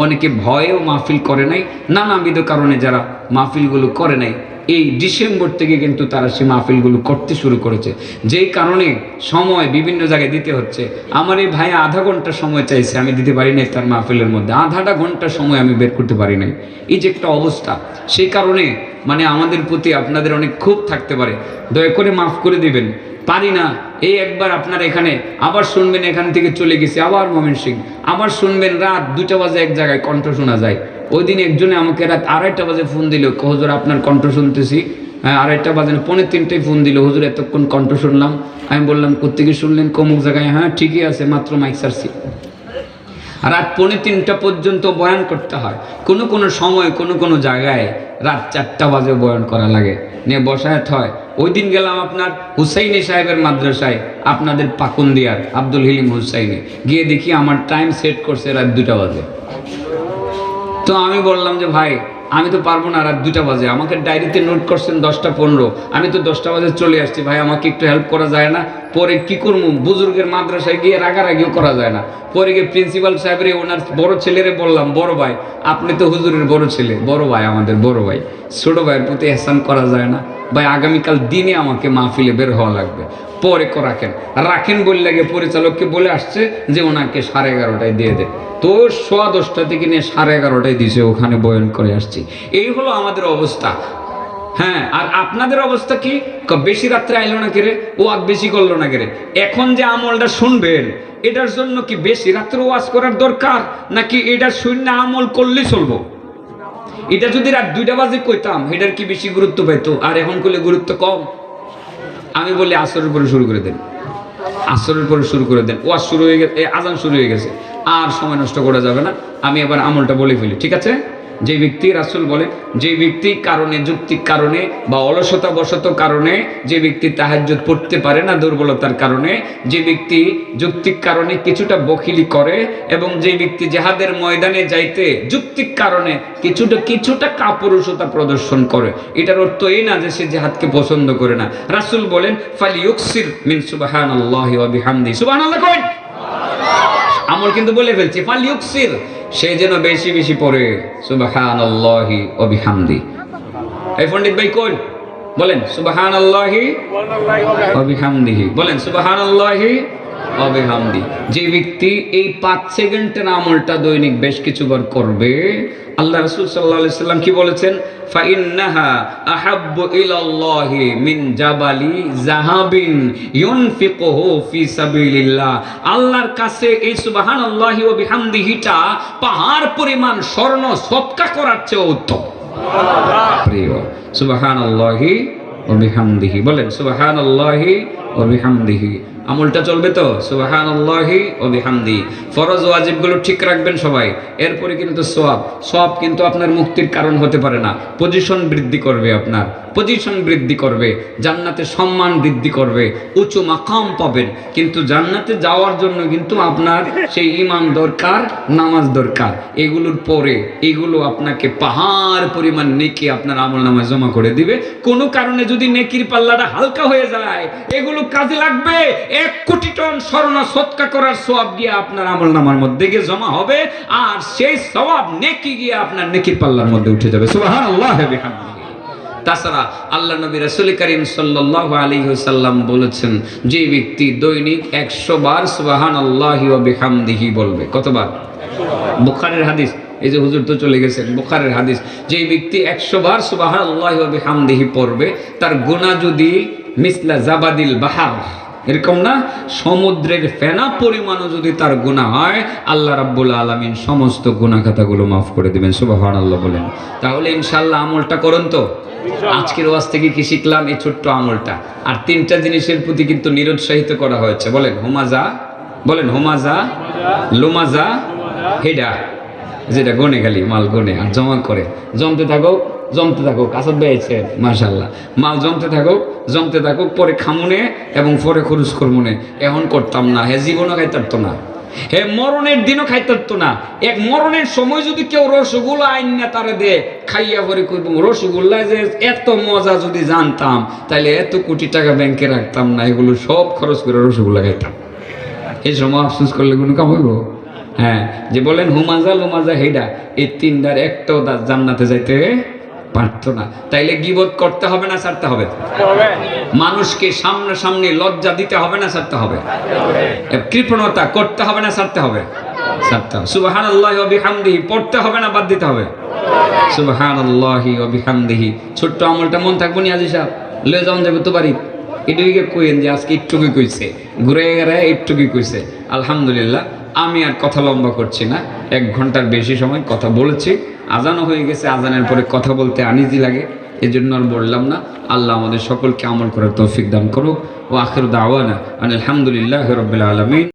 অনেকে ভয়েও মাহফিল করে নাই, নানাবিধ কারণে যারা মাহফিলগুলো করে নাই, এই ডিসেম্বর থেকে কিন্তু তারা সেই মাহফিলগুলো করতে শুরু করেছে, যেই কারণে সময় বিভিন্ন জায়গায় দিতে হচ্ছে। আমার এই ভাই আধা ঘন্টা সময় চাইছে, আমি দিতে পারি নাই তার মাহফিলের মধ্যে, আধাটা ঘন্টা সময় আমি বের করতে পারি নাই। এই যে একটা অবস্থা, সেই কারণে মানে আমাদের প্রতি আপনাদের অনেক ক্ষোভ থাকতে পারে, দয়া করে মাফ করে দিবেন। পারি না, এই একবার আপনার এখানে আবার শুনবেন, এখান থেকে চলে গেছি আবার ময়মনসিংহ, আবার শুনবেন রাত 2টা বাজে এক জায়গায় কণ্ঠ শোনা যায়। ওই দিন একজনে আমাকে রাত 2:30 বাজে ফোন দিল, হুজুর আপনার কণ্ঠ শুনতেছি। হ্যাঁ, 2:30 বাজে না, 2:45 ফোন দিল, হুজুর এতক্ষণ কণ্ঠ শুনলাম। আমি বললাম কোত্থেকে শুনলেন? কমুক জায়গায়। হ্যাঁ ঠিকই আছে, মাত্র মাইক সারছি। রাত 2:30 পর্যন্ত বয়ান করতে হয়, কোনো কোনো সময় কোনো কোনো জায়গায় রাত 4টা বাজে বয়ান করা লাগে, নিয়ে বসায়ত হয়। ওই দিন গেলাম আপনার হুসাইনি সাহেবের মাদ্রাসায়, আপনাদের পাকুন্দিয়ার আব্দুল হিলিম হুসাইনি, গিয়ে দেখি আমার টাইম সেট করছে রাত 2টা বাজে। তো আমি বললাম যে ভাই আমি তো পারবো না, রাত 2টা বাজে, আমাকে ডায়েরিতে নোট করছেন 10টা 15, আমি তো 10টা বাজে চলে আসছি, ভাই আমাকে একটু হেল্প করা যায় না? পরে কি করবো, বুজুর্গের মাদ্রাসায় গিয়ে রাগারাগিও করা যায় না। পরে গিয়ে প্রিন্সিপাল সাহেবের ওনার বড় ছেলেরে বললাম, বড় ভাই আপনি তো হুজুরের বড় ছেলে, বড় ভাই আমাদের বড় ভাই, ছোট ভাইয়ের প্রতি এহসান করা যায় না ভাই, আগামীকাল দিনে আমাকে মাহফিলে বের হওয়া লাগবে, পরে রাখেন রাখেন বললে গিয়ে পরিচালককে বলে আসছে যে ওনাকে 11:30টায় দিয়ে দে। তো 10:15 থেকে নিয়ে 11:30টায় দিয়েছে, ওখানে বয়ান করে আসছি। এই হলো আমাদের অবস্থা। হ্যাঁ, আর আপনাদের অবস্থা কি? বেশি রাত্রে আইলো না কেরে, ওয়াজ বেশি করলো না কেরে? এখন যে আমলটা শুনবেন এটার জন্য কি বেশি রাত্রে ওয়াজ করার দরকার, নাকি এটা শূন্য আমল করলেই চলবো? এটা যদি রাত 2টা বাজে কইতাম এটার কি বেশি গুরুত্ব পাইতো, আর এখন করলে গুরুত্ব কম? আমি বলি আসরের পরে শুরু করে দেন, আসরের পরে শুরু করে দেন, ওয়াজ শুরু হয়ে গেছে, আজান শুরু হয়ে গেছে, আর সময় নষ্ট করা যাবে না। আমি এবার আমলটা বলে ফেলি, ঠিক আছে? যে ব্যক্তি, রাসূল বলে, যে ব্যক্তি কারণে, যৌক্তিক কারণে বা অলসতা বশত কারণে যে ব্যক্তি তাহাজ্জুদ পড়তে পারে না দুর্বলতার কারণে, যে ব্যক্তি যৌক্তিক কারণে কিছুটা বখিলি করে, এবং যে ব্যক্তি জিহাদের ময়দানে যাইতে যৌক্তিক কারণে কিছুটা কাপুরুষতা প্রদর্শন করে, এটার অর্থ এই না যে সে জিহাদকে পছন্দ করে না। রাসূল বলেন ফালিয়ুকসির মিন সুবহানাল্লাহি ওয়া বিহামদিহি, সুবহানাল্লাহ কইন। আমল কিন্তু বলে ফেলছি, ফালিয়ুকসির, সে যেন বেশি বেশি পড়ে সুবহানাল্লাহি ওয়া বিহামদিহি। এই পণ্ডিত ভাই কোন বলেন সুবহানাল্লাহি ওয়া বিহামদিহি, বলেন সুবহানাল্লাহি ওয়া বিহামদিহি। যে ব্যক্তি এই 5 সেকেন্ডের আমলটা দৈনিক বেশ কিছুবার করবে, আল্লাহ রাসূল সাল্লাল্লাহু আলাইহি সাল্লাম কি বলেছেন? ফাইন্নাহা আহাব্বু ইলাল্লাহি মিন জাবালি যাহাবিন ইউনফিকুহু ফি সাবিলিল্লাহ। আল্লাহর কাছে এই সুবহানাল্লাহি ওয়া বিহামদিহিটা পাহাড় পরিমাণ স্বর্ণ সদকা করার চেয়ে উত্তম। প্রিয়, সুবহানাল্লাহি ওয়া বিহামদিহি, বলেন সুবহানাল্লাহি ওয়া বিহামদিহি। আমলটা চলবে তো সুবহানাল্লাহি ওয়া বিহামদিহি। ফরজ ওয়াজিবগুলো ঠিক রাখবেন সবাই, এরপরে কিন্তু সওয়াব কিন্তু আপনার মুক্তির কারণ হতে পারে না, পজিশন বৃদ্ধি করবে, আপনার পজিশন বৃদ্ধি করবে, জান্নাতে সম্মান বৃদ্ধি করবে, উঁচু মাকাম পাবেন। কিন্তু জান্নাতে যাওয়ার জন্য কিন্তু আপনার সেই ঈমান দরকার, নামাজ দরকার। এগুলোর পরে এগুলো আপনাকে পাহাড় পরিমাণ নেকি আপনার আমলনামায় জমা করে দিবে। কোনো কারণে যদি নেকির পাল্লাটা হালকা হয়ে যায়, এগুলো কাজে লাগবে। 1 কোটি টন স্বর্ণ সদকা করার সওয়াব গিয়ে আপনার আমলনামার মধ্যে গিয়ে জমা হবে, আর সেই সওয়াব নেকি গিয়ে আপনার নেকির পাল্লার মধ্যে উঠে যাবে। সুবহানাল্লাহি ওয়া বিহামদিহি। তাছাড়া আল্লাহ নবী রাসূল করিম সাল্লাল্লাহু আলাইহি ওয়াসাল্লাম বলেছেন, যে ব্যক্তি দৈনিক 100 বার সুবহানাল্লাহি ওয়া বিহামদিহি বলবে, কতবার? বুখারীর হাদিস, এই যে হুজুর তো চলে গেছেন, বুখারীর হাদিস, যে ব্যক্তি 100 বার সুবহানাল্লাহি ওয়া বিহামদিহি পড়বে, তার গুনাহ যদি মিসলা জাবাদিল বাহার, এরকম না, সমুদ্রের ফেনা পরিমাণও যদি তার গুনাহ হয়, আল্লাহ রাব্বুল আলামিন সমস্ত গুনাহ খাতাগুলো মাফ করে দিবেন। সুবহানাল্লাহ বলেন। তাহলে ইনশাআল্লাহ আমলটা করুন তো। আজকের ওয়াজ থেকে কি শিখলাম? এই ছোট্ট আমলটা। আর 3টা জিনিসের প্রতি কিন্তু নিরুৎসাহিত করা হয়েছে, বলেন হুমাজা, বলেন হুমাজা, লুমাজা, হেডা, যেটা গনে খালি মাল গনে আর জমা করে, জমতে থাকো জমতে থাকুক, আসাদ বেয়েছে মাশাআল্লাহ, মাল জমতে থাকুক, পরে খামুনে এবং পরে খরচ করমুনে। এখন করতাম না, হে জীবনও খাইতারতো না, হে মরণের দিনও খাইতারতো না। এক মরণের সময় যদি কেউ রসগোল্লা আইন না তারে দে, খাইয়া পরে কইব রসগোল্লা যে এত মজা যদি জানতাম তাহলে এত কোটি টাকা ব্যাংকে রাখতাম না, এগুলো সব খরচ করে রসগোল্লা খাইতাম। এই সময় আফসোস করলে কোনো কাম হইব? হ্যাঁ, যে বলেন হুমাজা লুমাজা হেডা, এই 3টার একটাও জান্নাতে যাইতে পারতো না। তাইলে গীবত করতে হবে না ছাড়তে হবে? মানুষকে সামনাসামনি লজ্জা দিতে হবে না ছাড়তে হবে? কৃপণতা করতে হবে না ছাড়তে হবে? ছাড়তে হবে। সুবহানাল্লাহি ওয়া বিহামদিহি পড়তে হবে না বাদ দিতে হবে? সুবহানাল্লাহি ওয়া বিহামদিহি। ছোট্ট আমলটা মন থাকবো নি আজি সাহেব, লয়ে যাওয়া যাবে তো বাড়ি। এটুকুকে কইেন যে আজকে একটুকুই কইছে, ঘুরে গেলে একটুকুই কইছে। আলহামদুলিল্লাহ, আমি আর কথা লম্বা করছি না, 1 ঘন্টার বেশি সময় কথা বলেছি। আজানও হয়ে গেছে, আজানের পরে কথা বলতে আনিজি লাগে, এজন্য আর বললাম না। আল্লাহ আমাদের সকলকে আমল করার তৌফিক দান করুক। ওয়া আখিরু দাওয়ানা আলহামদুলিল্লাহি রাব্বিল আলামিন।